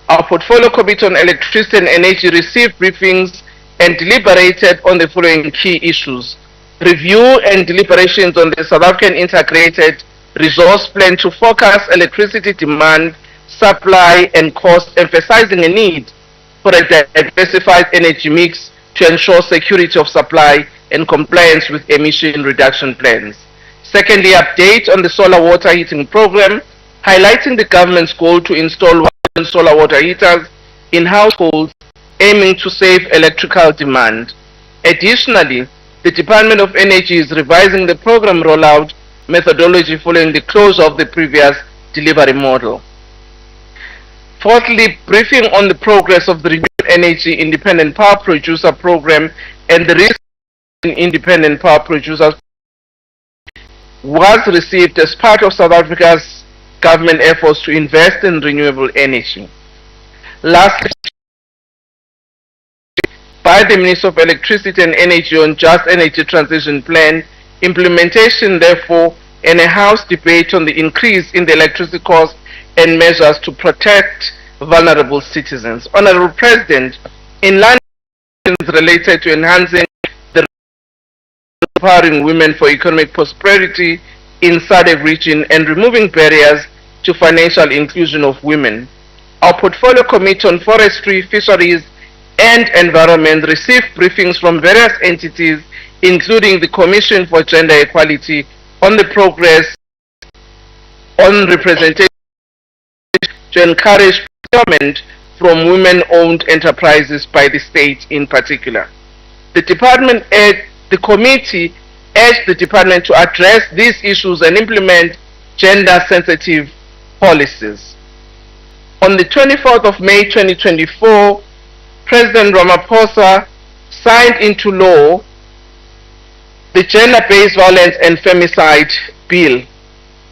[SPEAKER 9] our Portfolio Committee on Electricity and Energy received briefings and deliberated on the following key issues: review and deliberations on the South African Integrated Resource Plan to focus electricity demand, supply and cost, emphasizing a need for a diversified energy mix to ensure security of supply and compliance with emission reduction plans. Secondly, update on the solar water heating program, highlighting the government's goal to install 1,000 solar water heaters in households, aiming to save electrical demand. Additionally, the Department of Energy is revising the program rollout methodology following the closure of the previous delivery model. Fourthly, briefing on the progress of the Renewable Energy Independent Power Producer Program and the risk in independent power producers was received as part of South Africa's government efforts to invest in renewable energy. Lastly, by the Minister of Electricity and Energy on Just Energy Transition Plan, implementation therefore, and a House debate on the increase in the electricity cost and measures to protect vulnerable citizens. Honorable President, in line with related to enhancing the empowering women for economic prosperity in SADC region and removing barriers to financial inclusion of women, our Portfolio Committee on Forestry, Fisheries and Environment received briefings from various entities, including the Commission for Gender Equality, on the progress on representation to encourage procurement from women-owned enterprises by the state in particular. The committee urged the department to address these issues and implement gender-sensitive policies. On the 24th of May 2024, President Ramaphosa signed into law the Gender-Based Violence and Femicide Bill,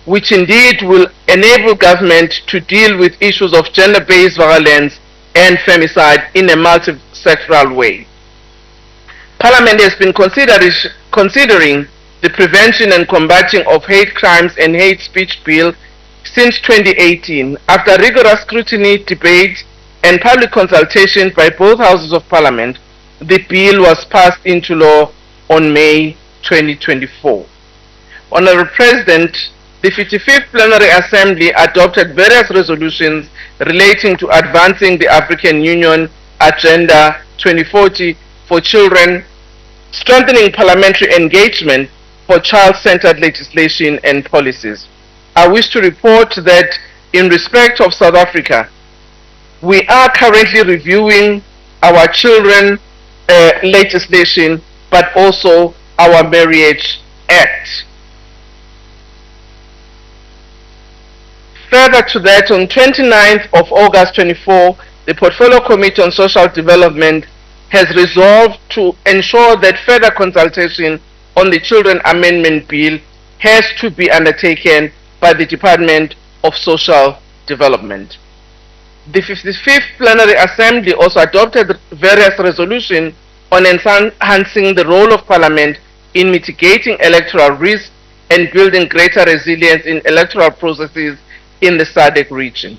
[SPEAKER 9] which indeed will enable government to deal with issues of gender-based violence and femicide in a multi-sectoral way. Parliament has been considering the Prevention and Combating of Hate Crimes and Hate Speech Bill since 2018. After rigorous scrutiny, debate and public consultation by both houses of Parliament, the bill was passed into law on May 2024. Honorable President, the 55th Plenary Assembly adopted various resolutions relating to advancing the African Union Agenda 2040 for children, strengthening parliamentary engagement for child-centered legislation and policies. I wish to report that in respect of South Africa, we are currently reviewing our children legislation, but also our Marriage Act. Further to that, on 29th of August 24, the Portfolio Committee on Social Development has resolved to ensure that further consultation on the Children Amendment Bill has to be undertaken by the Department of Social Development. The 55th Plenary Assembly also adopted various resolutions on enhancing the role of Parliament in mitigating electoral risk and building greater resilience in electoral processes in the SADC region.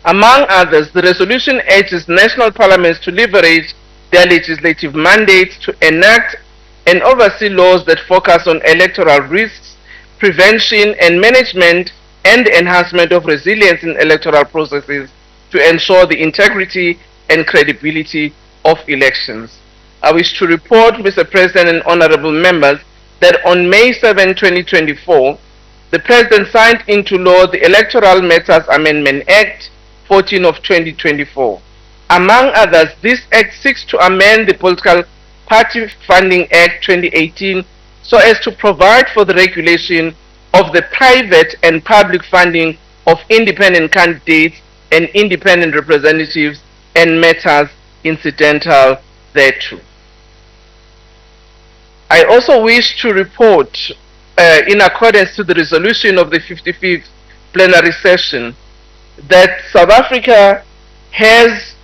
[SPEAKER 9] Among others, the resolution urges national parliaments to leverage their legislative mandates to enact and oversee laws that focus on electoral risks, prevention and management, and the enhancement of resilience in electoral processes to ensure the integrity and credibility of elections. I wish to report, Mr. President and honorable members, that on May 7, 2024, the President signed into law the Electoral Matters Amendment Act 14 of 2024. Among others, this act seeks to amend the Political Party Funding Act 2018 so as to provide for the regulation of the private and public funding of independent candidates and independent representatives and matters incidental thereto. I also wish to report, in accordance to the resolution of the 55th plenary session, that South Africa has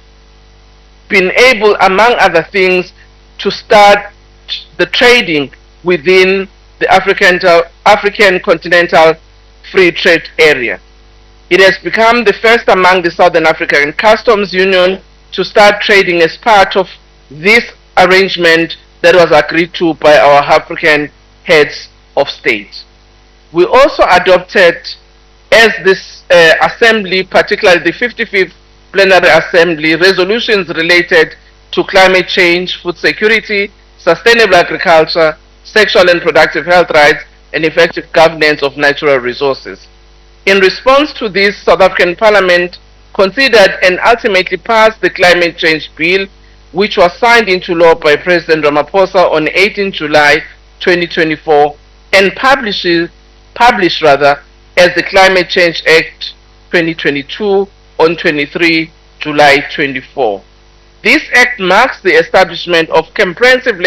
[SPEAKER 9] been able, among other things, to start the trading within the African Continental Free Trade Area. It has become the first among the Southern African Customs Union to start trading as part of this arrangement that was agreed to by our African heads of state. We also adopted, as this assembly, particularly the 55th Plenary Assembly, resolutions related to climate change, food security, sustainable agriculture, sexual and reproductive health rights, and effective governance of natural resources. In response to this, South African Parliament considered and ultimately passed the Climate Change Bill, which was signed into law by President Ramaphosa on 18 July 2024 and published as the Climate Change Act 2022 on 23 July 24. This act marks the establishment of comprehensive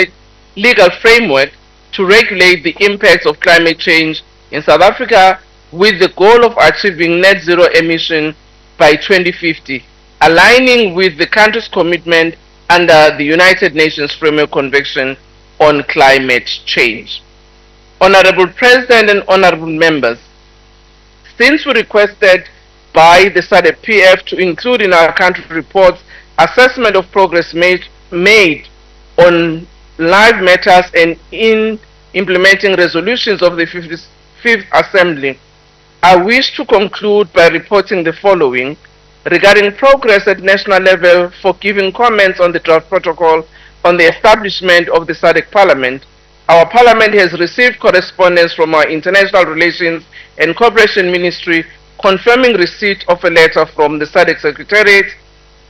[SPEAKER 9] legal framework to regulate the impacts of climate change in South Africa, with the goal of achieving net zero emission by 2050, aligning with the country's commitment under the United Nations Framework Convention on Climate Change. Honorable President and honorable members, since we requested by the SADC-PF to include in our country reports assessment of progress made on live matters and in implementing resolutions of the 55th Assembly, I wish to conclude by reporting the following regarding progress at national level for giving comments on the draft protocol on the establishment of the SADC Parliament. Our Parliament has received correspondence from our International Relations and Cooperation Ministry confirming receipt of a letter from the SADC Secretariat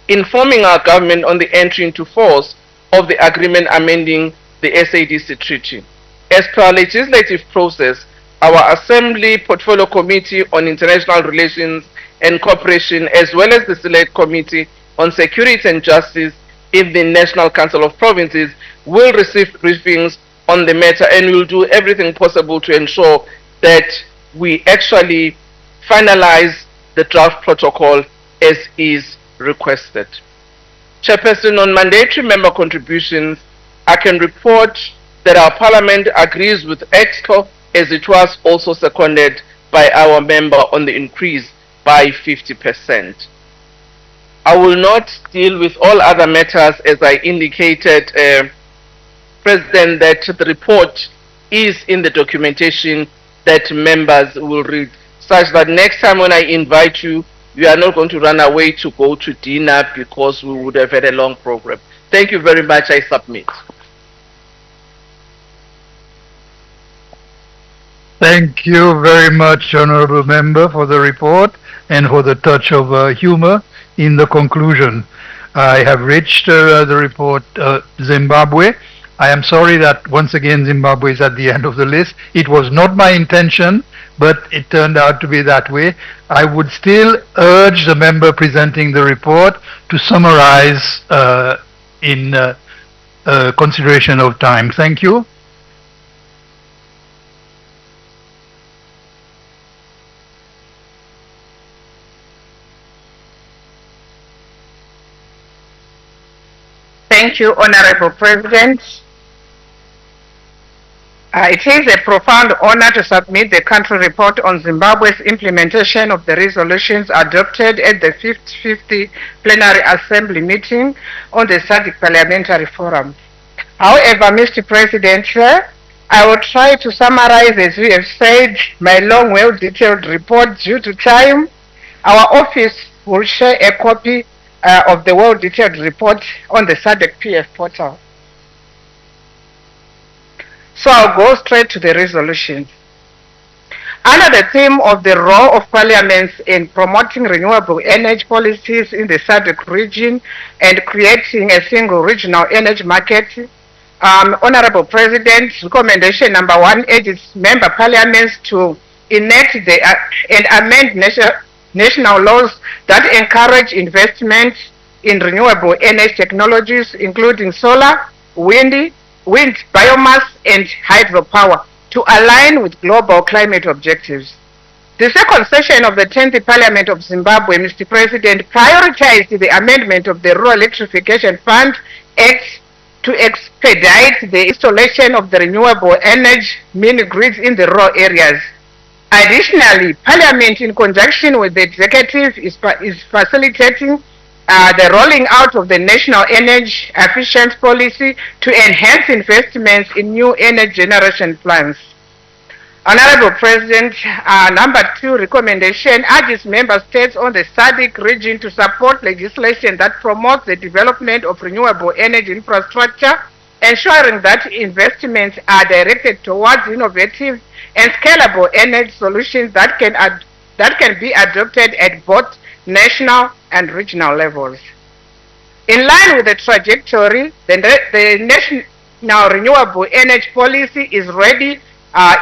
[SPEAKER 9] informing our government on the entry into force of the agreement amending the SADC Treaty. As per our legislative process, our Assembly Portfolio Committee on International Relations and Cooperation, as well as the Select Committee on Security and Justice in the National Council of Provinces, will receive briefings on the matter and will do everything possible to ensure that we actually finalize the draft protocol as is requested. Chairperson, on mandatory member contributions, I can report that our Parliament agrees with EXCO, as it was also seconded by our member on the increase by 50%. I will not deal with all other matters, as I indicated, President, that the report is in the documentation that members will read, such that next time when I invite you, you are not going to run away to go to dinner because we would have had a long program. Thank you very much. I submit.
[SPEAKER 2] Thank you very much, Honorable Member, for the report and for the touch of humor in the conclusion. I have reached the report Zimbabwe. I am sorry that once again Zimbabwe is at the end of the list. It was not my intention, but it turned out to be that way. I would still urge the member presenting the report to summarize in consideration of time. Thank you.
[SPEAKER 8] Thank you, Honorable President. It is a profound honor to submit the country report on Zimbabwe's implementation of the resolutions adopted at the 50th Plenary Assembly meeting on the SADC Parliamentary Forum. However, Mr. President, I will try to summarize, as we have said, my long, well-detailed report due to time. Our office will share a copy of the well-detailed report on the SADC-PF portal. So I'll go straight to the resolution. Under the theme of the role of parliaments in promoting renewable energy policies in the SADC region and creating a single regional energy market, Honorable President, recommendation number 1 urges member parliaments to enact and amend national laws that encourage investment in renewable energy technologies, including solar, wind, biomass, and hydropower, to align with global climate objectives. The second session of the 10th Parliament of Zimbabwe, Mr. President, prioritized the amendment of the Rural Electrification Fund Act
[SPEAKER 10] to expedite the installation of the renewable energy mini-grids in the rural areas. Additionally, Parliament, in conjunction with the Executive, is facilitating the rolling out of the National Energy Efficiency Policy to enhance investments in new energy generation plants. Honorable President, number 2 recommendation urges Member States on the SADC region to support legislation that promotes the development of renewable energy infrastructure, ensuring that investments are directed towards innovative and scalable energy solutions that can be adopted at both national and regional levels. In line with the trajectory, the National Renewable Energy Policy is ready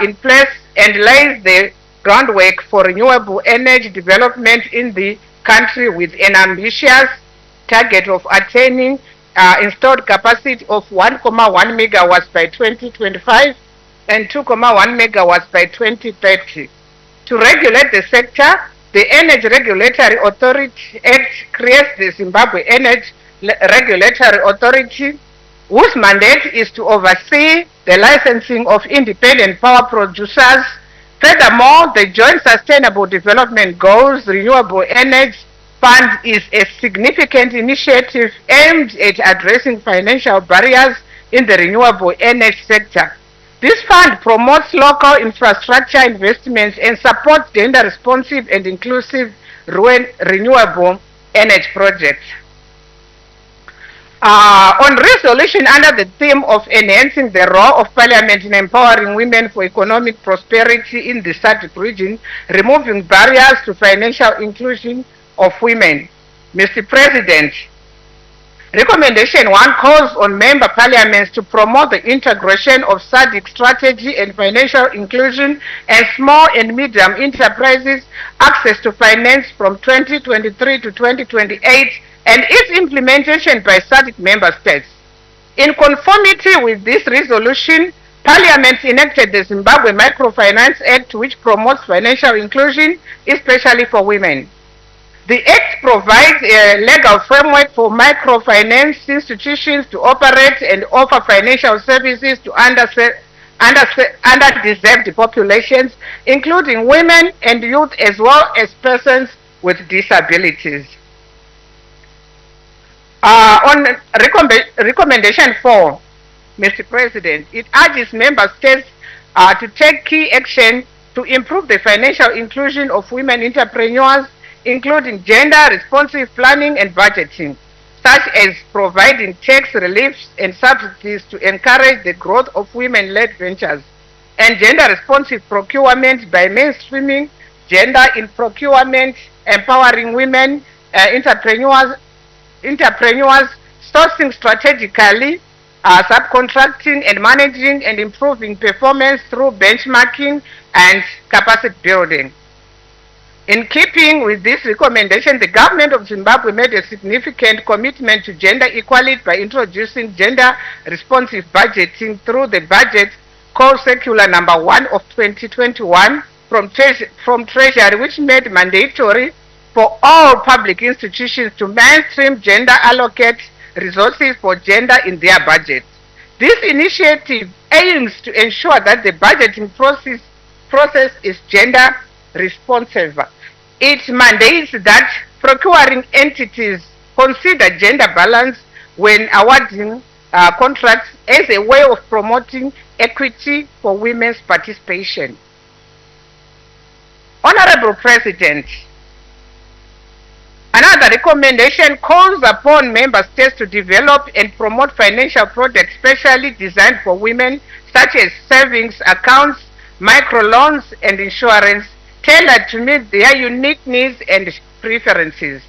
[SPEAKER 10] in place and lays the groundwork for renewable energy development in the country with an ambitious target of attaining installed capacity of 1.1 megawatts by 2025 and 2.1 megawatts by 2030. To regulate the sector, the Energy Regulatory Authority Act creates the Zimbabwe Energy Regulatory Authority, whose mandate is to oversee the licensing of independent power producers. Furthermore, the Joint Sustainable Development Goals Renewable Energy Fund is a significant initiative aimed at addressing financial barriers in the renewable energy sector. This fund promotes local infrastructure investments and supports gender-responsive and inclusive renewable energy projects. On resolution under the theme of enhancing the role of Parliament in empowering women for economic prosperity in the SADC region, removing barriers to financial inclusion of women. Mr. President, Recommendation 1 calls on member parliaments to promote the integration of SADC strategy and financial inclusion and small and medium enterprises access to finance from 2023 to 2028 and its implementation by SADC member states. In conformity with this resolution, Parliament enacted the Zimbabwe Microfinance Act, which promotes financial inclusion, especially for women. The Act provides a legal framework for microfinance institutions to operate and offer financial services to underdeserved populations, including women and youth, as well as persons with disabilities. On recommendation 4, Mr. President, it urges member states to take key action to improve the financial inclusion of women entrepreneurs, including gender-responsive planning and budgeting, such as providing tax reliefs and subsidies to encourage the growth of women-led ventures, and gender-responsive procurement by mainstreaming gender in procurement, empowering women entrepreneurs, sourcing strategically, subcontracting and managing and improving performance through benchmarking and capacity building. In keeping with this recommendation, the government of Zimbabwe made a significant commitment to gender equality by introducing gender-responsive budgeting through the Budget Call Circular number 1 of 2021 from Treasury, which made mandatory for all public institutions to mainstream gender allocate resources for gender in their budget. This initiative aims to ensure that the budgeting process is gender responsive. It mandates that procuring entities consider gender balance when awarding contracts as a way of promoting equity for women's participation. Honorable President, another recommendation calls upon member states to develop and promote financial products specially designed for women, such as savings accounts, microloans, and insurance, tailored to meet their unique needs and preferences.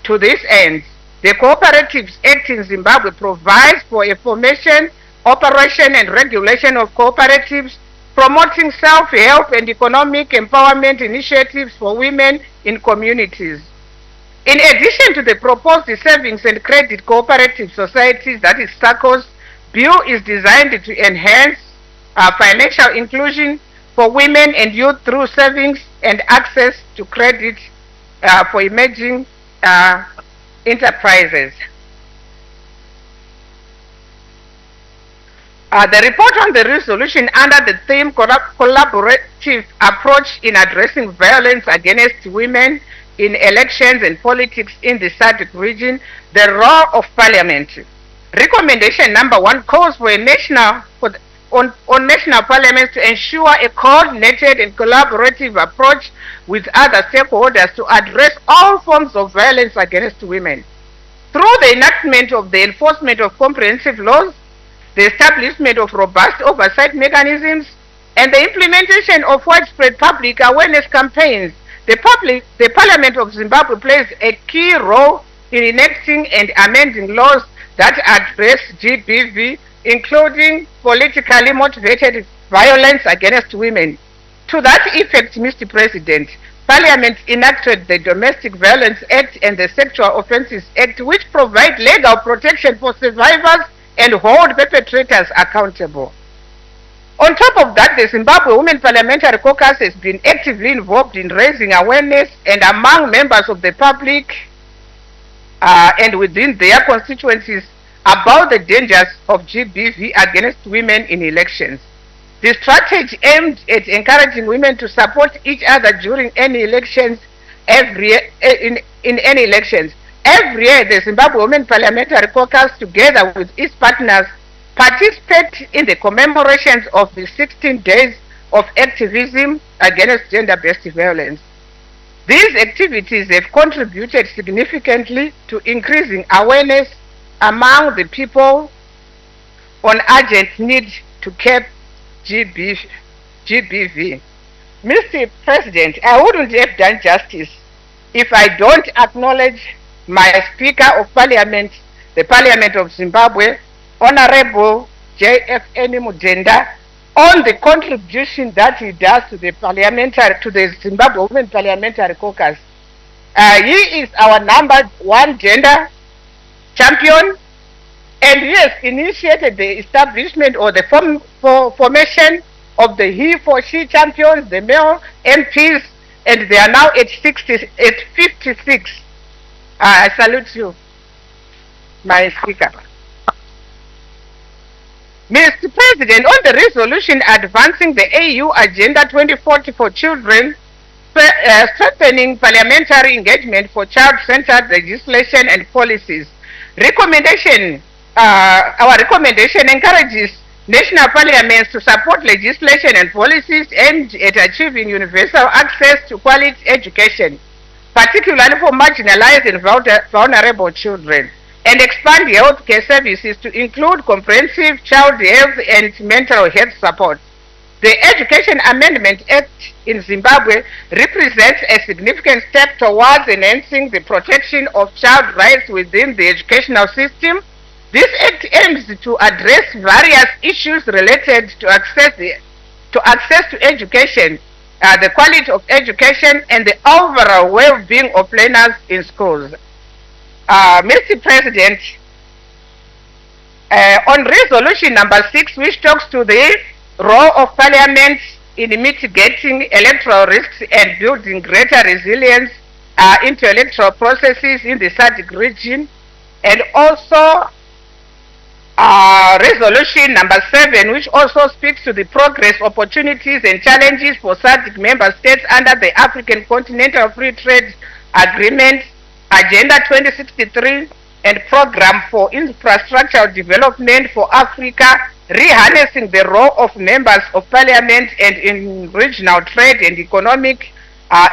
[SPEAKER 10] To this end, the Cooperatives Act in Zimbabwe provides for a formation, operation, and regulation of cooperatives, promoting self-help and economic empowerment initiatives for women in communities. In addition to the proposed savings and credit cooperative societies, that is SACCOs, bill is designed to enhance financial inclusion for women and youth through savings and access to credit for emerging enterprises. The report on the resolution under the theme collaborative approach in addressing violence against women in elections and politics in the SADC region, the role of parliament. Recommendation number 1 calls for a national parliaments to ensure a coordinated and collaborative approach with other stakeholders to address all forms of violence against women. Through the enactment of the enforcement of comprehensive laws, the establishment of robust oversight mechanisms, and the implementation of widespread public awareness campaigns, the Parliament of Zimbabwe plays a key role in enacting and amending laws that address GBV, including politically motivated violence against women. To that effect, Mr. President, Parliament enacted the Domestic Violence Act and the Sexual Offences Act, which provide legal protection for survivors and hold perpetrators accountable. On top of that, the Zimbabwe Women Parliamentary Caucus has been actively involved in raising awareness and among members of the public and within their constituencies about the dangers of GBV against women in elections. The strategy aimed at encouraging women to support each other during any elections in any elections. Every year, the Zimbabwe Women Parliamentary Caucus, together with its partners, participate in the commemorations of the 16 days of activism against gender-based violence. These activities have contributed significantly to increasing awareness among the people on urgent need to curb GBV. Mr. President, I wouldn't have done justice if I don't acknowledge my Speaker of Parliament, the Parliament of Zimbabwe, Honorable J.F.N. Mudenda, on the contribution that he does to the Zimbabwe Women Parliamentary Caucus. He is our #1 gender champion, and he has initiated the establishment or the formation of the he-for-she champions, the male MPs, and they are now at 56. I salute you, my Speaker. Mr. President, on the resolution advancing the AU Agenda 2040 for children, strengthening parliamentary engagement for child-centered legislation and policies, our recommendation encourages national parliaments to support legislation and policies aimed at achieving universal access to quality education, particularly for marginalized and vulnerable children, and expand healthcare services to include comprehensive child health and mental health support. The Education Amendment Act in Zimbabwe represents a significant step towards enhancing the protection of child rights within the educational system. This act aims to address various issues related to access to education, the quality of education, and the overall well-being of learners in schools. Mr. President, on resolution number 6, which talks to the role of Parliament in mitigating electoral risks and building greater resilience into electoral processes in the SADC region, and also resolution number 7, which also speaks to the progress, opportunities, and challenges for SADC member states under the African Continental Free Trade Agreement, Agenda 2063, and Program for Infrastructural Development for Africa, reharnessing the role of members of Parliament and in regional trade and economic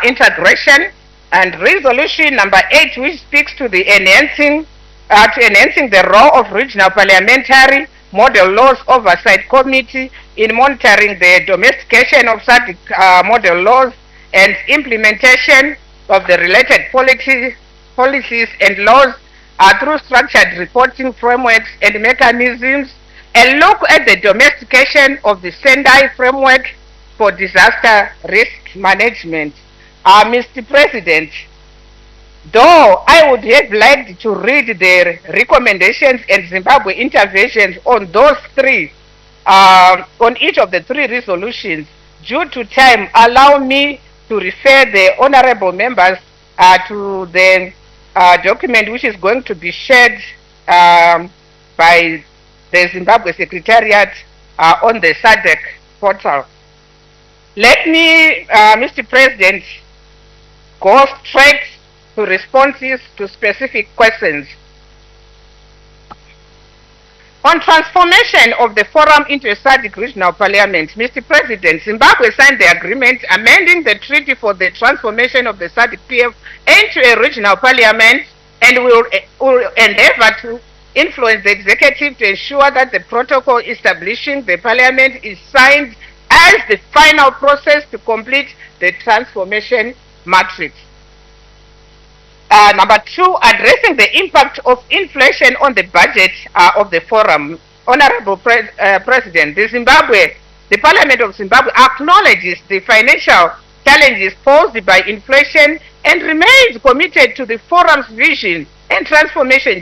[SPEAKER 10] integration, and resolution number 8, which speaks to the enhancing the role of regional parliamentary model laws oversight committee in monitoring the domestication of SADC model laws and implementation of the related policies and laws through structured reporting frameworks and mechanisms, and look at the domestication of the Sendai framework for disaster risk management. Mr. President, though I would have liked to read the recommendations and Zimbabwe interventions on those three, on each of the three resolutions, due to time, allow me to refer the honorable members to the document which is going to be shared by the Zimbabwe Secretariat on the SADC portal. Let me, Mr. President, go straight to responses to specific questions. On transformation of the forum into a SADC regional parliament, Mr. President, Zimbabwe signed the agreement amending the treaty for the transformation of the SADC-PF into a regional parliament, and will endeavor to influence the executive to ensure that the protocol establishing the parliament is signed as the final process to complete the transformation matrix. Number two, addressing the impact of inflation on the budget of the forum. Honorable President, the Parliament of Zimbabwe acknowledges the financial challenges posed by inflation and remains committed to the forum's vision and transformation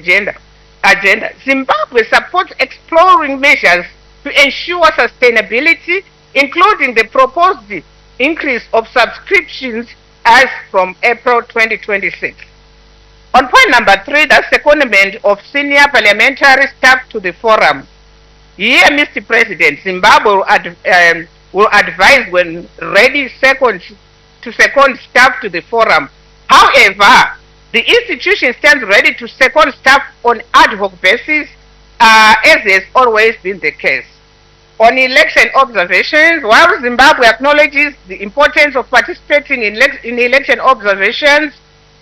[SPEAKER 10] agenda. Zimbabwe supports exploring measures to ensure sustainability, including the proposed increase of subscriptions as from April 2026. On point number three, that's secondment of senior parliamentary staff to the forum. Here, Mr. President, Zimbabwe will advise when ready to second staff to the forum. However, the institution stands ready to second staff on ad hoc basis, as has always been the case. On election observations, while Zimbabwe acknowledges the importance of participating in election observations,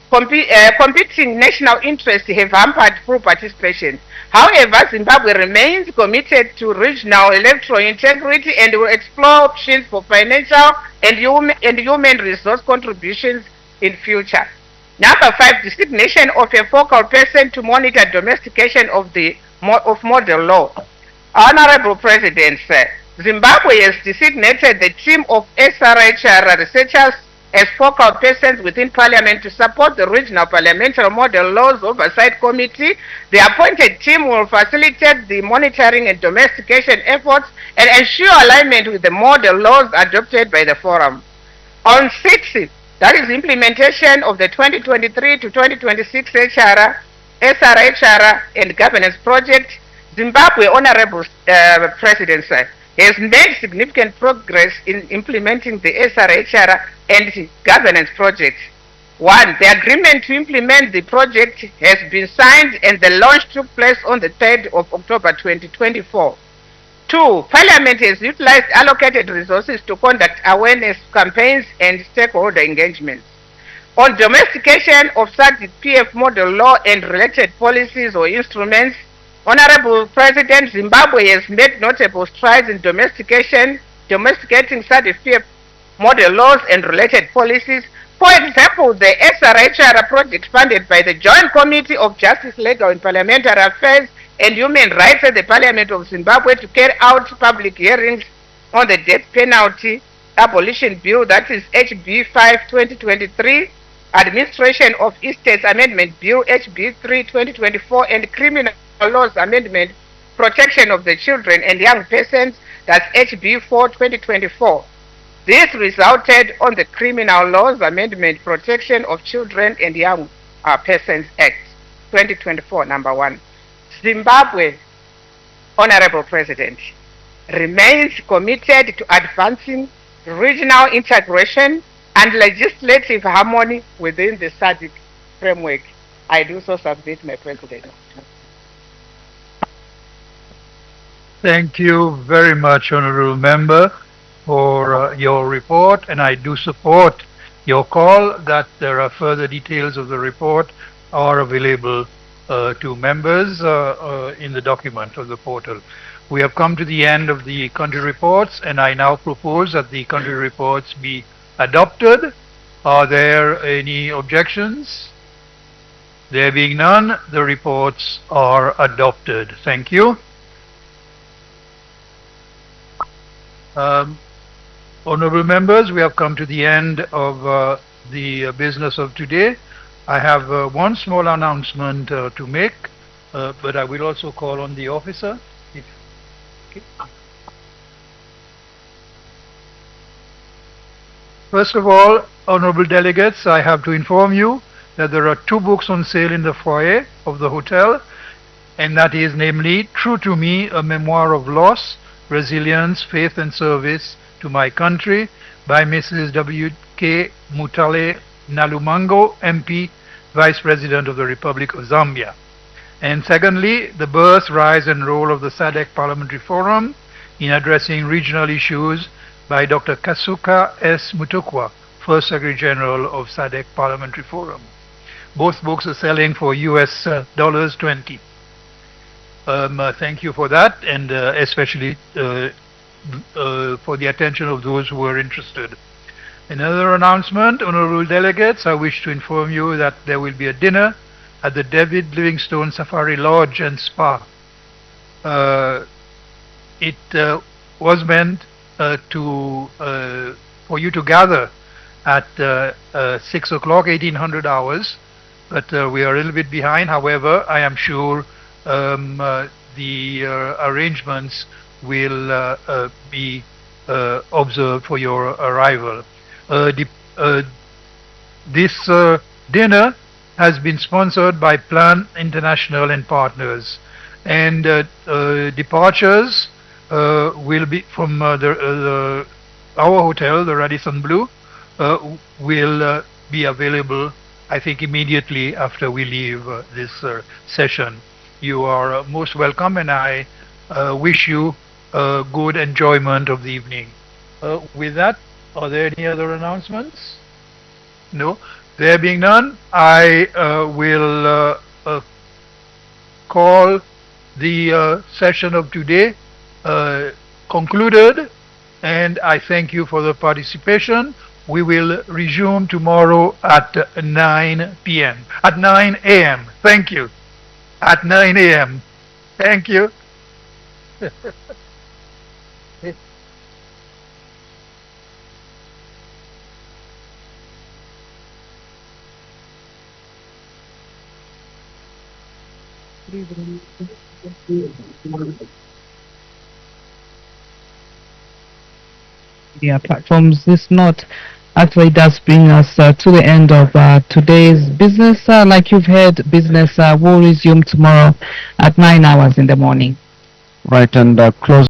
[SPEAKER 10] competing national interests have hampered full participation. However, Zimbabwe remains committed to regional electoral integrity and will explore options for financial and human resource contributions in future. Number five, designation of a focal person to monitor domestication of model law. Honorable President, Zimbabwe has designated the team of SRHR researchers as focal persons within Parliament to support the Regional Parliamentary Model Laws Oversight Committee. The appointed team will facilitate the monitoring and domestication efforts and ensure alignment with the model laws adopted by the Forum. On 6th, that is implementation of the 2023 to 2026 SRHR and governance project, Zimbabwe, Honorable President, has made significant progress in implementing the SRHR and governance project. One, the agreement to implement the project has been signed and the launch took place on the 3rd of October 2024. Two, Parliament has utilized allocated resources to conduct awareness campaigns and stakeholder engagements. On domestication of SADC-PF model law and related policies or instruments, Honorable President, Zimbabwe has made notable strides in domesticating SADC-PF model laws and related policies. For example, the SRHR project funded by the Joint Committee of Justice, Legal and Parliamentary Affairs and Human Rights at the Parliament of Zimbabwe to carry out public hearings on the death penalty abolition bill, that is HB 5/2023, Administration of Estates Amendment Bill HB 3/2024, and Criminal Laws Amendment, Protection of the Children and Young Persons, that's HB 4/2024. This resulted on the Criminal Laws Amendment, Protection of Children and Young Persons Act 2024, number 1. Zimbabwe, Honorable President, remains committed to advancing regional integration and legislative harmony within the SADC framework. I do so submit, my President.
[SPEAKER 2] Thank you very much, Honorable Member, for your report, and I do support your call that there are further details of the report are available to members in the document of the portal. We have come to the end of the country reports, and I now propose that the country reports be adopted. Are there any objections? There being none, the reports are adopted. Thank you. Honorable members, we have come to the end of the business of today. I have one small announcement to make, but I will also call on the officer. Okay. First of all, honorable delegates, I have to inform you that there are 2 books on sale in the foyer of the hotel, and that is namely True to Me, a memoir of loss, resilience, faith and service to my country by Mrs. W.K. Mutale Nalumango, MP, Vice President of the Republic of Zambia. And secondly, The Birth, Rise and Role of the SADC Parliamentary Forum in Addressing Regional Issues by Dr. Kasuka S. Mutukwa, First Secretary General of SADC Parliamentary Forum. Both books are selling for US $20. Thank you for that, and especially for the attention of those who are interested. Another announcement, honorable delegates, I wish to inform you that there will be a dinner at the David Livingstone Safari Lodge and Spa. It was meant for you to gather at 6 o'clock, 1800 hours, but we are a little bit behind. However, I am sure the arrangements will be observed for your arrival. This dinner has been sponsored by Plan International and partners, and departures will be from our hotel, the Radisson Blu, will be available, I think, immediately after we leave this session. You are most welcome, and I wish you good enjoyment of the evening. With that, are there any other announcements? No? There being none, I will call the session of today concluded, and I thank you for the participation. We will resume tomorrow at 9 p.m. At 9 a.m. Thank you. At 9 a.m. Thank you.
[SPEAKER 11] Platforms. This note actually does bring us to the end of today's business. Like you've heard, business will resume tomorrow at 9 hours in the morning.
[SPEAKER 4] Right, and close.